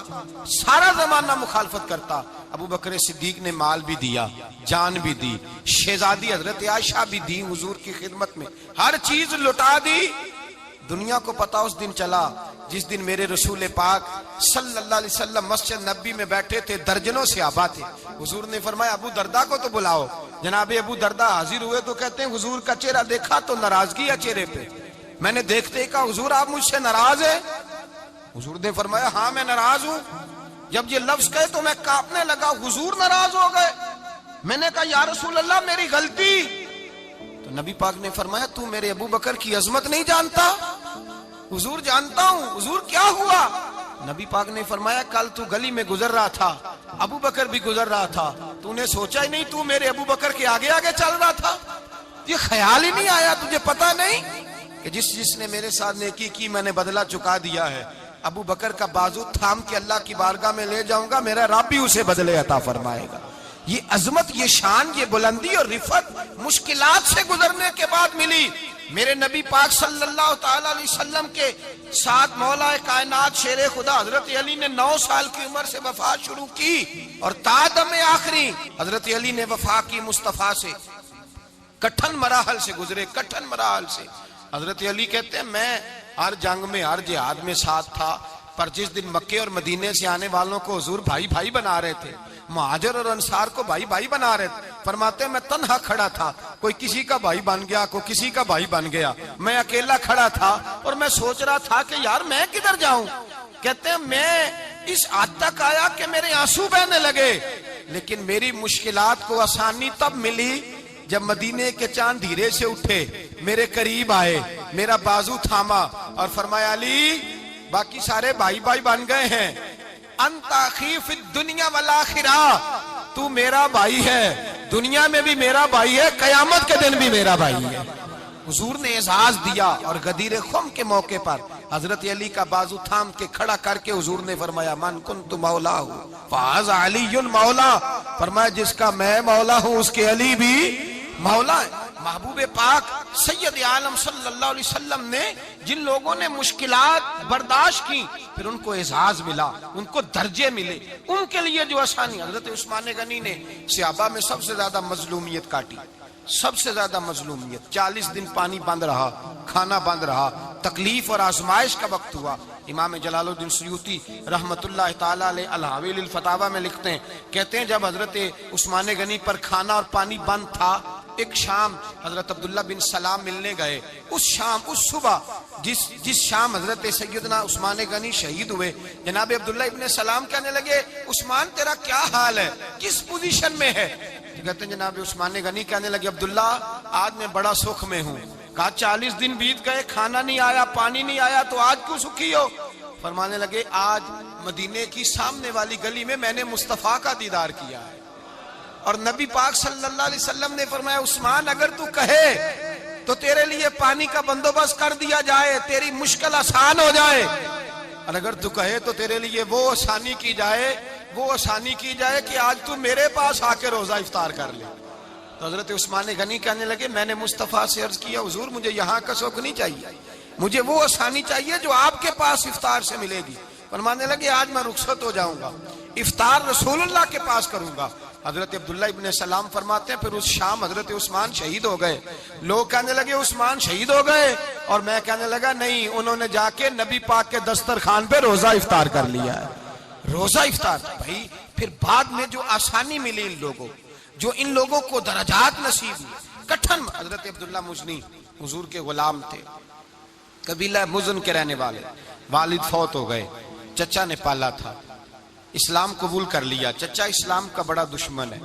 سارا زمانہ مخالفت کرتا۔ ابو بکر صدیق نے مال بھی دیا، جان بھی دی، شہزادی حضرت عائشہ بھی دی حضور کی خدمت میں، ہر چیز لٹا دی۔ دنیا کو پتا اس دن چلا جس دن میرے رسول پاک صلی اللہ علیہ وسلم مسجد نبی میں بیٹھے تھے، درجنوں صحابہ تھے، حضور نے فرمایا ابو دردہ کو تو بلاؤ۔ جناب ابو دردہ حاضر ہوئے تو کہتے ہیں حضور کا چہرہ دیکھا تو ناراضگی ہے چہرے پہ، میں نے دیکھتے ہی کہا حضور آپ مجھ سے ناراض ہیں؟ حضور نے فرمایا ہاں میں ناراض ہوں۔ جب یہ لفظ کہے تو میں کانپنے لگا، حضور ناراض ہو گئے؟ میں نے کہا یا رسول اللہ میری غلطی۔ تو نبی پاک نے فرمایا تو میرے ابو بکر کی عظمت نہیں جانتا؟ حضور جانتا ہوں۔ حضور کیا ہوا؟ نبی پاک نے فرمایا کل تو گلی میں گزر رہا تھا، ابو بکر بھی گزر رہا تھا، تو نے سوچا ہی نہیں تو میرے ابو بکر کے آگے آگے چل رہا تھا، یہ خیال ہی نہیں آیا، تجھے پتا نہیں کہ جس نے میرے ساتھ نیکی کی میں نے بدلہ چکا دیا ہے، ابو بکر کا بازو تھام کے اللہ کی بارگاہ میں لے جاؤں گا، میرا رب بھی اسے بدلے عطا فرمائے گا۔ یہ عظمت، یہ شان، یہ بلندی اور رفعت مشکلات سے گزرنے کے بعد ملی۔ میرے نبی پاک صلی اللہ تعالی علیہ وسلم کے ساتھ مولا کائنات شیر خدا حضرت علی نے 9 سال کی عمر سے وفات شروع کی، اور تا دم آخری حضرت علی نے وفا کی مصطفیٰ سے۔ کٹھن مراحل سے گزرے، کٹھن مراحل سے۔ حضرت علی کہتے ہیں میں ہر جنگ میں، ہر جہاد میں ساتھ تھا، پر جس دن مکے اور مدینے سے آنے والوں کو حضور بھائی بھائی بنا رہے تھے، مہاجر اور انصار کو بھائی بھائی بنا رہے تھے، فرماتے ہیں میں تنہا کھڑا تھا، کوئی کسی کا بھائی بن گیا، کوئی کسی کا بھائی بن گیا، میں اکیلا کھڑا تھا اور میں سوچ رہا تھا کہ یار میں کدھر جاؤں۔ کہتے ہیں میں اس حد تک آیا کہ میرے آنسو بہنے لگے، لیکن میری مشکلات کو آسانی تب ملی جب مدینے کے چاند دھیرے سے اٹھے، میرے قریب آئے، میرا بازو تھاما اور فرمایا علی باقی سارے بھائی بھائی بن گئے ہیں، انت اخی فی الدنیا والآخرہ، تو میرا بھائی ہے، دنیا میں بھی میرا بھائی ہے، قیامت کے دن بھی میرا بھائی ہے۔ حضور نے اعزاز دیا، اور غدیر خم کے موقع پر حضرت علی کا بازو تھام کے کھڑا کر کے حضور نے فرمایا من کنت مولا ہوں فہذا علی مولا، فرمایا جس کا میں مولا ہوں اس کے علی بھی مولا ہے۔ محبوب پاک سید عالم صلی اللہ علیہ وسلم نے جن لوگوں نے مشکلات برداشت کی، پھر ان کو اعزاز ملا، ان کو درجے ملے، ان کے لیے جو آسانی۔ حضرت عثمان غنی نے صحابہ میں سب سے زیادہ مظلومیت کاٹی، سب سے زیادہ مظلومیت، 40 دن پانی بند رہا، کھانا بند رہا، تکلیف اور آزمائش کا وقت ہوا۔ امام جلال الدین سیوطی رحمت اللہ تعالیٰ علیہ الحاوی للفتاوی میں لکھتے ہیں، کہتے ہیں جب حضرت عثمان غنی پر کھانا اور پانی بند تھا، ایک شام حضرت عبداللہ بن سلام ملنے گئے، اس شام، اس صبح جس شام حضرت سیدنا عثمان غنی شہید ہوئے، جناب عبداللہ ابن سلام کہنے لگے عثمان تیرا کیا حال ہے، کس پوزیشن میں ہے؟ کہتے ہیں جناب عثمان غنی کہنے لگے عبداللہ آج میں بڑا سکھ میں ہوں۔ کہا 40 دن بیت گئے، کھانا نہیں آیا، پانی نہیں آیا، تو آج کیوں سکھی ہو؟ فرمانے لگے آج مدینے کی سامنے والی گلی میں میں نے مصطفیٰ کا دیدار کیا ہے، اور نبی پاک صلی اللہ علیہ وسلم نے فرمایا عثمان اگر تو کہے تو تیرے لیے پانی کا بندوبست کر دیا جائے، تیری مشکل آسان ہو جائے، اور اگر تو کہے تو تیرے لیے وہ آسانی کی جائے کہ آج تو میرے پاس آ کے روزہ افطار کر لے۔ تو حضرت عثمان غنی کہنے لگے میں نے مصطفیٰ سے عرض کیا حضور مجھے یہاں کا سوق نہیں چاہیے، مجھے وہ آسانی چاہیے جو آپ کے پاس افطار سے ملے گی۔ فرمانے لگے آج میں رخصت ہو جاؤں گا، افطار رسول اللہ کے پاس کروں گا۔ حضرت عبداللہ ابن سلام فرماتے ہیں پھر اس شام حضرت عثمان شہید ہو گئے۔ لوگ کہنے لگے عثمان شہید ہو گئے، اور میں کہنے لگا نہیں، انہوں نے جا کے نبی پاک کے دسترخوان پہ روزہ افطار کر لیا ہے، روزہ افطار۔ بھائی پھر بعد میں جو آسانی ملی ان لوگوں، جو ان لوگوں کو درجات نصیب ہوئے، کٹھن۔ حضرت عبداللہ مزنی حضور کے غلام تھے، قبیلہ مزن کے رہنے والے، والد فوت ہو گئے، چچا نے پالا تھا، اسلام قبول کر لیا۔ چچا اسلام کا بڑا دشمن ہے،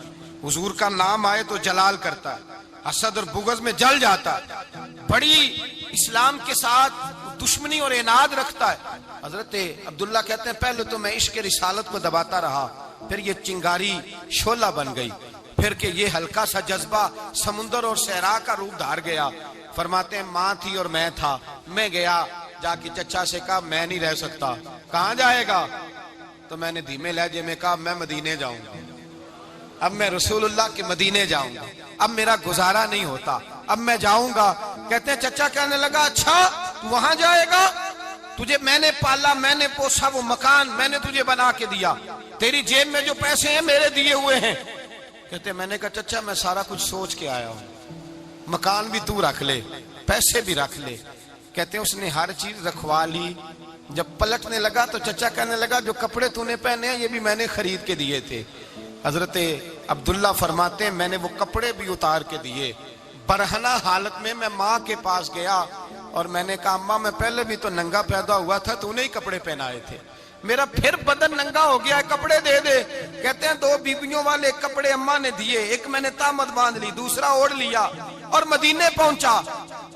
حضور کا نام آئے تو جلال کرتا ہے، حسد اور بغض میں جل جاتا ہے، بڑی اسلام کے ساتھ دشمنی اور عناد رکھتا ہے۔ حضرت عبداللہ کہتے ہیں پہلے تو میں عشق رسالت کو دباتا رہا، پھر یہ چنگاری شعلہ بن گئی، پھر کہ یہ ہلکا سا جذبہ سمندر اور صحرا کا روپ دھار گیا۔ فرماتے ہیں ماں تھی اور میں تھا، میں گیا جا کے چچا سے کہا میں نہیں رہ سکتا۔ کہاں جائے گا؟ تو میں نے دھیمے لہجے میں کہا میں مدینے جاؤں گا، اب میں رسول اللہ کے مدینے جاؤں گا، اب میرا گزارا نہیں ہوتا، اب میں جاؤں گا۔ کہتے ہیں چچا کہنے لگا اچھا تو وہاں جائے گا، تجھے میں نے پالا، میں نے پوسا، وہ مکان میں نے تجھے بنا کے دیا، تیری جیب میں جو پیسے ہیں میرے دیے ہوئے ہیں۔ کہتے ہیں میں نے کہا چچا میں سارا کچھ سوچ کے آیا ہوں، مکان بھی تو رکھ لے، پیسے بھی رکھ لے۔ کہتے ہیں اس نے ہر چیز رکھوا لی۔ جب پلٹنے لگا تو چچا کہنے لگا جو کپڑے تو نے پہنے ہیں یہ بھی میں نے خرید کے دیے تھے۔ حضرت عبداللہ فرماتے ہیں میں نے وہ کپڑے بھی اتار کے دیے، برہنہ حالت میں میں ماں کے پاس گیا اور میں نے کہا اماں میں پہلے بھی تو ننگا پیدا ہوا تھا، تو نے ہی کپڑے پہنائے تھے، میرا پھر بدن ننگا ہو گیا ہے، کپڑے دے دے۔ کہتے ہیں 2 بیویوں والے کپڑے اماں نے دیے، ایک میں نے تامت باندھ لی، دوسرا اوڑھ لیا اور مدینے پہنچا۔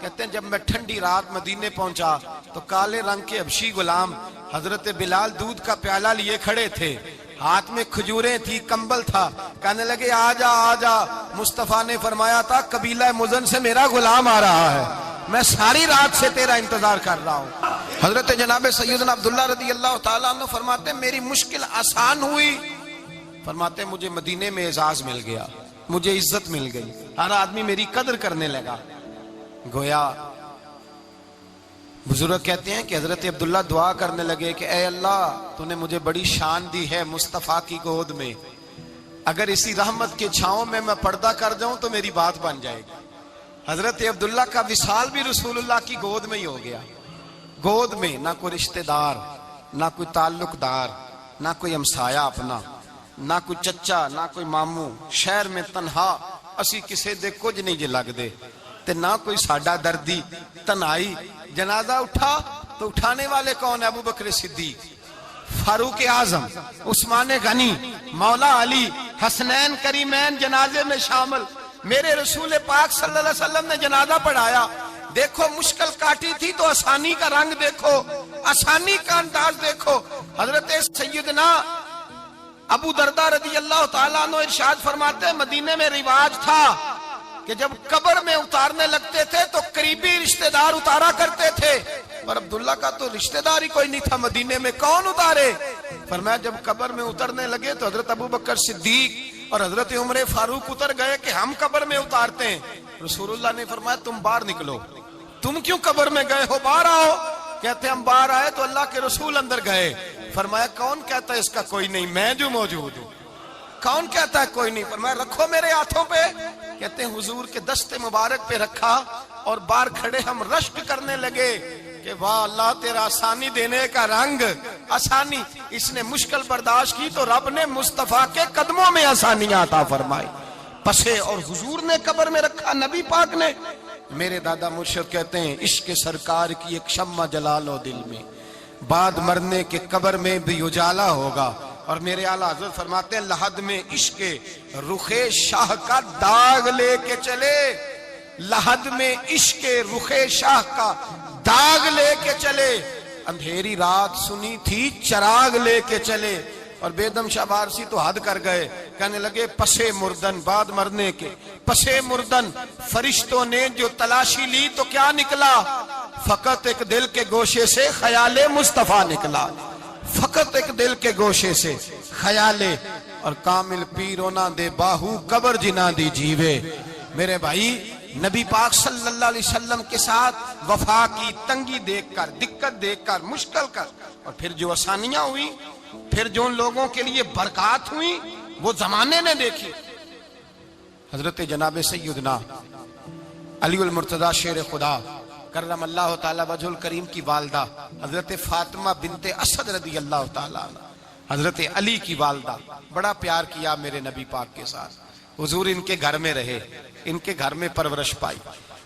کہتے ہیں جب میں ٹھنڈی رات مدینے پہنچا تو کالے رنگ کے حبشی غلام حضرت بلال دودھ کا پیالہ لیے کھڑے تھے، ہاتھ میں کھجوریں تھی، کمبل تھا، کہنے لگے آجا آجا۔ مصطفیٰ نے فرمایا تھا قبیلہ مزن سے میرا غلام آ رہا ہے، میں ساری رات سے تیرا انتظار کر رہا ہوں۔ حضرت جناب سیدنا عبداللہ رضی اللہ تعالیٰ عنہ فرماتے ہیں میری مشکل آسان ہوئی، فرماتے ہیں مجھے مدینے میں اعزاز مل گیا، مجھے عزت مل گئی، ہر آدمی میری قدر کرنے لگا۔ گویا بزرگ کہتے ہیں کہ حضرت عبداللہ دعا کرنے لگے کہ اے اللہ تو نے مجھے بڑی شان دی ہے مصطفیٰ کی گود میں، اگر اسی رحمت کے چھاؤں میں پردہ کر جاؤں تو میری بات بن جائے گی۔ حضرت عبداللہ کا وصال بھی رسول اللہ کی گود میں ہی ہو گیا، گود میں، نہ کوئی رشتہ دار، نہ کوئی تعلق دار، نہ کوئی ہمسایہ اپنا، نہ کوئی چچا، نہ کوئی ماموں، شہر میں تنہا اسی کسے دے کچھ نہیں جے لگ دے تے نہ کوئی ساڈا دردی، تنہائی۔ جنازہ اٹھا تو اٹھانے والے کون؟ ابو بکر صدیق، فاروق اعظم، عثمان غنی، مولا علی، حسنین کریمین جنازے میں شامل۔ میرے رسول پاک صلی اللہ علیہ وسلم نے جنازہ پڑھایا، دیکھو مشکل کاٹی تھی تو آسانی کا رنگ دیکھو، آسانی کا انداز دیکھو۔ حضرت سیدنا ابو دردہ رضی اللہ تعالیٰ عنہ ارشاد فرماتے ہیں مدینے میں رواج تھا کہ جب قبر میں اتارنے لگتے تھے تو قریبی رشتہ دار اتارا کرتے تھے، پر عبداللہ کا تو رشتہ دار ہی کوئی نہیں تھا مدینے میں، کون اتارے؟ فرمایا جب قبر میں اترنے لگے تو حضرت ابو بکر صدیق اور حضرت عمر فاروق اتر گئے کہ ہم قبر میں اتارتے ہیں۔ رسول اللہ نے فرمایا تم باہر نکلو، تم کیوں قبر میں گئے ہو، باہر آؤ۔ کہتے ہم باہر آئے تو اللہ کے رسول اندر گئے، فرمایا کون کہتا ہے اس کا کوئی نہیں، میں جو موجود ہوں، کون کہتا ہے کوئی نہیں؟ فرمایا رکھو میرے ہاتھوں پہ، کہتے ہیں حضور کے دست مبارک پہ رکھا اور باہر کھڑے ہم رشک کرنے لگے کہ واہ اللہ تیرا آسانی دینے کا رنگ، آسانی۔ اس نے مشکل برداشت کی تو رب نے مصطفیٰ کے قدموں میں آسانیاں عطا فرمائی، پسے اور حضور نے قبر میں رکھا، نبی پاک نے۔ میرے دادا مرشد کہتے ہیں عشق سرکار کی ایک شمع جلا لو دل میں، بعد مرنے کے قبر میں بھی اجالا ہوگا۔ اور میرے اعلیٰ حضرت فرماتے ہیں لحد میں عشق رخ شاہ کا داغ لے کے چلے، لحد میں عشق رخ شاہ کا داغ لے کے چلے، اندھیری رات سنی تھی چراغ لے کے چلے۔ اور بیدم شاہ بارسی تو حد کر گئے، کہنے لگے پسے مردن، بعد مرنے کے پسے مردن فرشتوں نے جو تلاشی لی تو کیا نکلا؟ فقط ایک دل کے گوشے سے خیال مصطفیٰ نکلا، فقط ایک دل کے گوشے سے خیال۔ اور کامل پیرو نہ دے باہو قبر جنا دی جیوے۔ میرے بھائی نبی پاک صلی اللہ علیہ وسلم کے ساتھ وفا کی تنگی دیکھ کر، دقت دیکھ کر، مشکل کر، اور پھر جو آسانیاں ہوئی، پھر جو ان لوگوں کے لیے برکات ہوئی وہ زمانے نے دیکھی۔ حضرت جناب سیدنا علی المرتضی شیر خدا کرم اللہ تعالی وجہ الکریم کی والدہ حضرت فاطمہ بنت اسد رضی اللہ تعالی عنہ، حضرت علی کی والدہ، بڑا پیار کیا میرے نبی پاک کے ساتھ، حضور ان کے گھر میں رہے، ان کے گھر میں پرورش پائی۔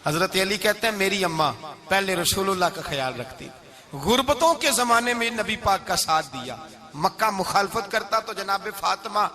حضرت علی کہتے ہیں میری اماں پہلے رسول اللہ کا خیال رکھتی، غربتوں کے زمانے میں نبی پاک کا ساتھ دیا، مکہ مخالفت کرتا تو جناب فاطمہ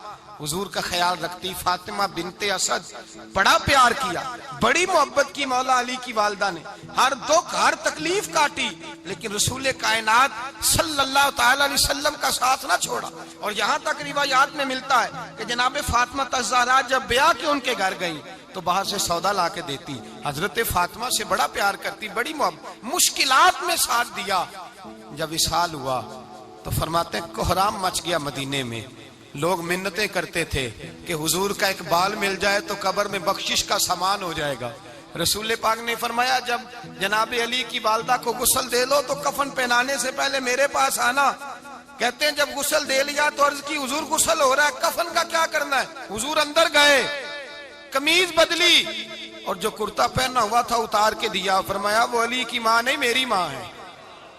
حضور کا خیال رکھتی۔ فاطمہ بنت اسد بڑا پیار کیا، بڑی محبت کی مولا علی کی والدہ نے، ہر دکھ ہر تکلیف کاٹی، لیکن رسول کائنات صلی اللہ تعالی علیہ وسلم کا ساتھ نہ چھوڑا۔ اور یہاں تک روایات میں ملتا ہے کہ جناب فاطمہ الزہرا جب بیعہ کے ان کے گھر گئی تو باہر سے سودا لا کے دیتی، حضرت فاطمہ سے بڑا پیار کرتی، بڑی محبت، مشکلات میں ساتھ دیا۔ جب وصال ہوا تو فرماتے ہیں کوہرام مچ گیا مدینے میں، لوگ منتیں کرتے تھے کہ حضور کا ایک بال مل جائے تو قبر میں بخشش کا سامان ہو جائے گا۔ رسول پاک نے فرمایا جب جناب علی کی والدہ کو غسل دے لو تو کفن پہنانے سے پہلے میرے پاس آنا۔ کہتے ہیں جب غسل دے لیا تو عرض کی حضور غسل ہو رہا ہے، کفن کا کیا کرنا ہے؟ حضور اندر گئے، قمیض بدلی اور جو کرتا پہنا ہوا تھا اتار کے دیا، فرمایا وہ علی کی ماں نہیں میری ماں ہے،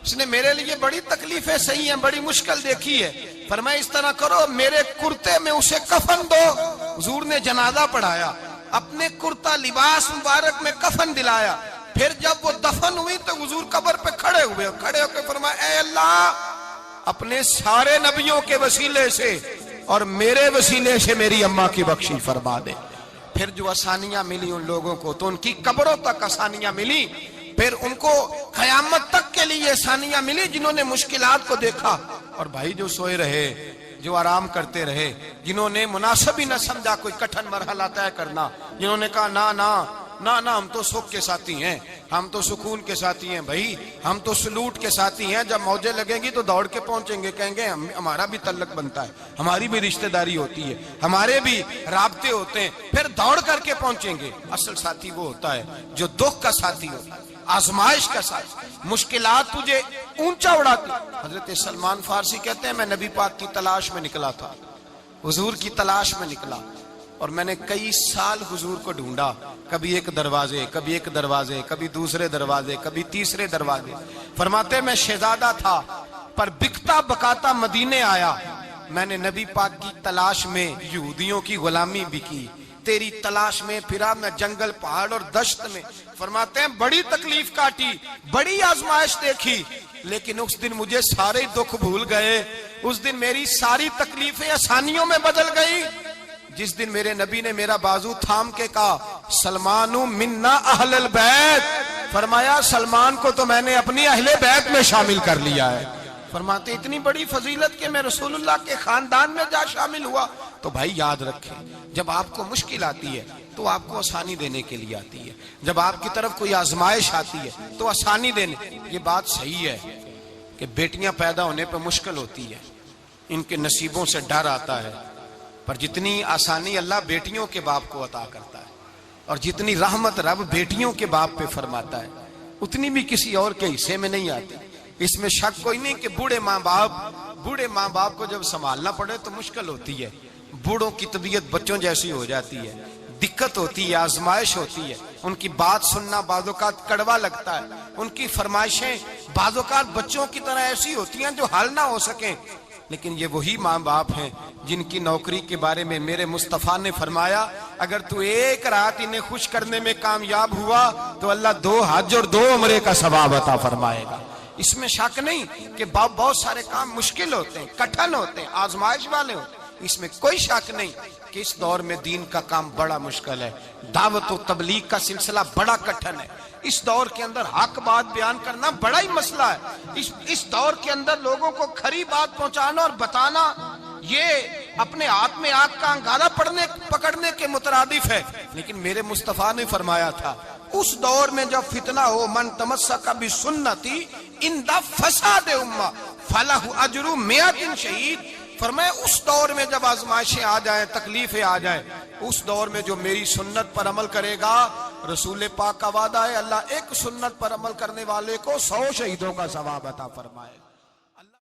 اس نے میرے لیے بڑی تکلیفیں سہی ہیں، بڑی مشکل دیکھی ہے، فرمایا اس طرح کرو میرے کرتے میں اسے کفن دو۔ حضور نے جنازہ پڑھایا، اپنے کرتا لباس مبارک میں کفن دلایا، پھر جب وہ دفن ہوئی تو حضور قبر پہ کھڑے ہوئے، کھڑے ہو کے فرمایا اے اللہ اپنے سارے نبیوں کے وسیلے سے اور میرے وسیلے سے میری اماں کی بخشی فرما دے۔ پھر جو آسانیاں ملی ان لوگوں کو تو ان کی قبروں تک آسانیاں ملی، پھر ان کو قیامت تک کے لیے آسانیاں ملی جنہوں نے مشکلات کو دیکھا۔ اور بھائی جو سوئے رہے، جو آرام کرتے رہے، جنہوں نے مناسب ہی نہ سمجھا کوئی کٹھن مرحلہ طے کرنا، جنہوں نے کہا نا نہ ہم تو سکھ کے ساتھی ہیں، ہم تو سکون کے ساتھی ہیں بھائی، ہم تو سلوٹ کے ساتھی ہیں، جب موجیں لگیں گی تو دوڑ کے پہنچیں گے، کہیں گے ہمارا بھی تعلق بنتا ہے، ہماری بھی رشتہ داری ہوتی ہے، ہمارے بھی رابطے ہوتے ہیں، پھر دوڑ کر کے پہنچیں گے۔ اصل ساتھی وہ ہوتا ہے جو دکھ کا ساتھی ہوتا ہے، آزمائش کا ساتھ، مشکلات تجھے اونچا اڑاتی۔ حضرت سلمان فارسی کہتے ہیں میں نبی پاک کی تلاش میں نکلا تھا، حضور کی تلاش میں نکلا، اور میں نے کئی سال حضور کو ڈھونڈا، کبھی ایک دروازے، کبھی ایک دروازے، کبھی دوسرے دروازے، کبھی تیسرے دروازے۔ فرماتے میں شہزادہ تھا پر بکتا بکاتا مدینے آیا، میں نے نبی پاک کی تلاش میں یہودیوں کی غلامی بھی کی، تیری تلاش میں پھرا میں جنگل پہاڑ اور دشت میں۔ فرماتے ہیں بڑی تکلیف کاٹی، بڑی آزمائش دیکھی، لیکن اس دن مجھے سارے دکھ بھول گئے، اس دن میری ساری تکلیفیں آسانیوں میں بدل گئی، جس دن میرے نبی نے میرا بازو تھام کے کہا سلمان منا اہل البیت، فرمایا سلمان کو تو میں نے اپنی اہل بیت میں شامل کر لیا ہے۔ فرماتے اتنی بڑی فضیلت کہ میں رسول اللہ کے خاندان میں جا شامل ہوا۔ تو بھائی یاد رکھیں، جب آپ کو مشکل آتی ہے تو آپ کو آسانی دینے کے لیے آتی ہے، جب آپ کی طرف کوئی آزمائش آتی ہے تو آسانی دینے۔ یہ بات صحیح ہے کہ بیٹیاں پیدا ہونے پہ مشکل ہوتی ہے، ان کے نصیبوں سے ڈر آتا ہے، پر جتنی آسانی اللہ بیٹیوں کے باپ کو عطا کرتا ہے اور جتنی رحمت رب بیٹیوں کے باپ پہ فرماتا ہے اتنی بھی کسی اور کے حصے میں نہیں آتی۔ اس میں شک کوئی نہیں کہ بوڑھے ماں باپ کو جب سنبھالنا پڑے تو مشکل ہوتی ہے، بوڑھوں کی طبیعت بچوں جیسی ہو جاتی ہے، دقت ہوتی ہے، آزمائش ہوتی ہے، ان کی بات سننا بعض اوقات کڑوا لگتا ہے، ان کی فرمائشیں بعض اوقات بچوں کی طرح ایسی ہوتی ہیں جو حل نہ ہو سکیں، لیکن یہ وہی ماں باپ ہیں جن کی نوکری کے بارے میں میرے مصطفیٰ نے فرمایا اگر تو ایک رات انہیں خوش کرنے میں کامیاب ہوا تو اللہ 2 حج اور 2 عمرے کا ثواب عطا فرمائے گا۔ اس میں شک نہیں کہ بہت سارے کام مشکل ہوتے ہیں، کٹھن ہوتے ہیں، آزمائش والے ہوتے ہیں، اس میں کوئی شک نہیں کہ اس دور میں دین کا کام بڑا مشکل ہے، دعوت و تبلیغ کا سلسلہ بڑا کٹھن ہے، اس دور کے اندر حق بات بیان کرنا بڑا ہی مسئلہ ہے، اس دور کے اندر لوگوں کو کھری بات پہنچانا اور بتانا یہ اپنے ہاتھ میں آگ کا انگارہ پکڑنے کے مترادف ہے۔ لیکن میرے مصطفیٰ نے فرمایا تھا اس دور میں جب فتنہ ہو من تمسک بسنتی اندہ فساد امہ فلہ اجر 100 شہید، فرمایا اس دور میں جب آزمائشیں آ جائیں، تکلیفیں آ جائیں، اس دور میں جو میری سنت پر عمل کرے گا، رسول پاک کا وعدہ ہے اللہ ایک سنت پر عمل کرنے والے کو 100 شہیدوں کا ثواب عطا فرمائے۔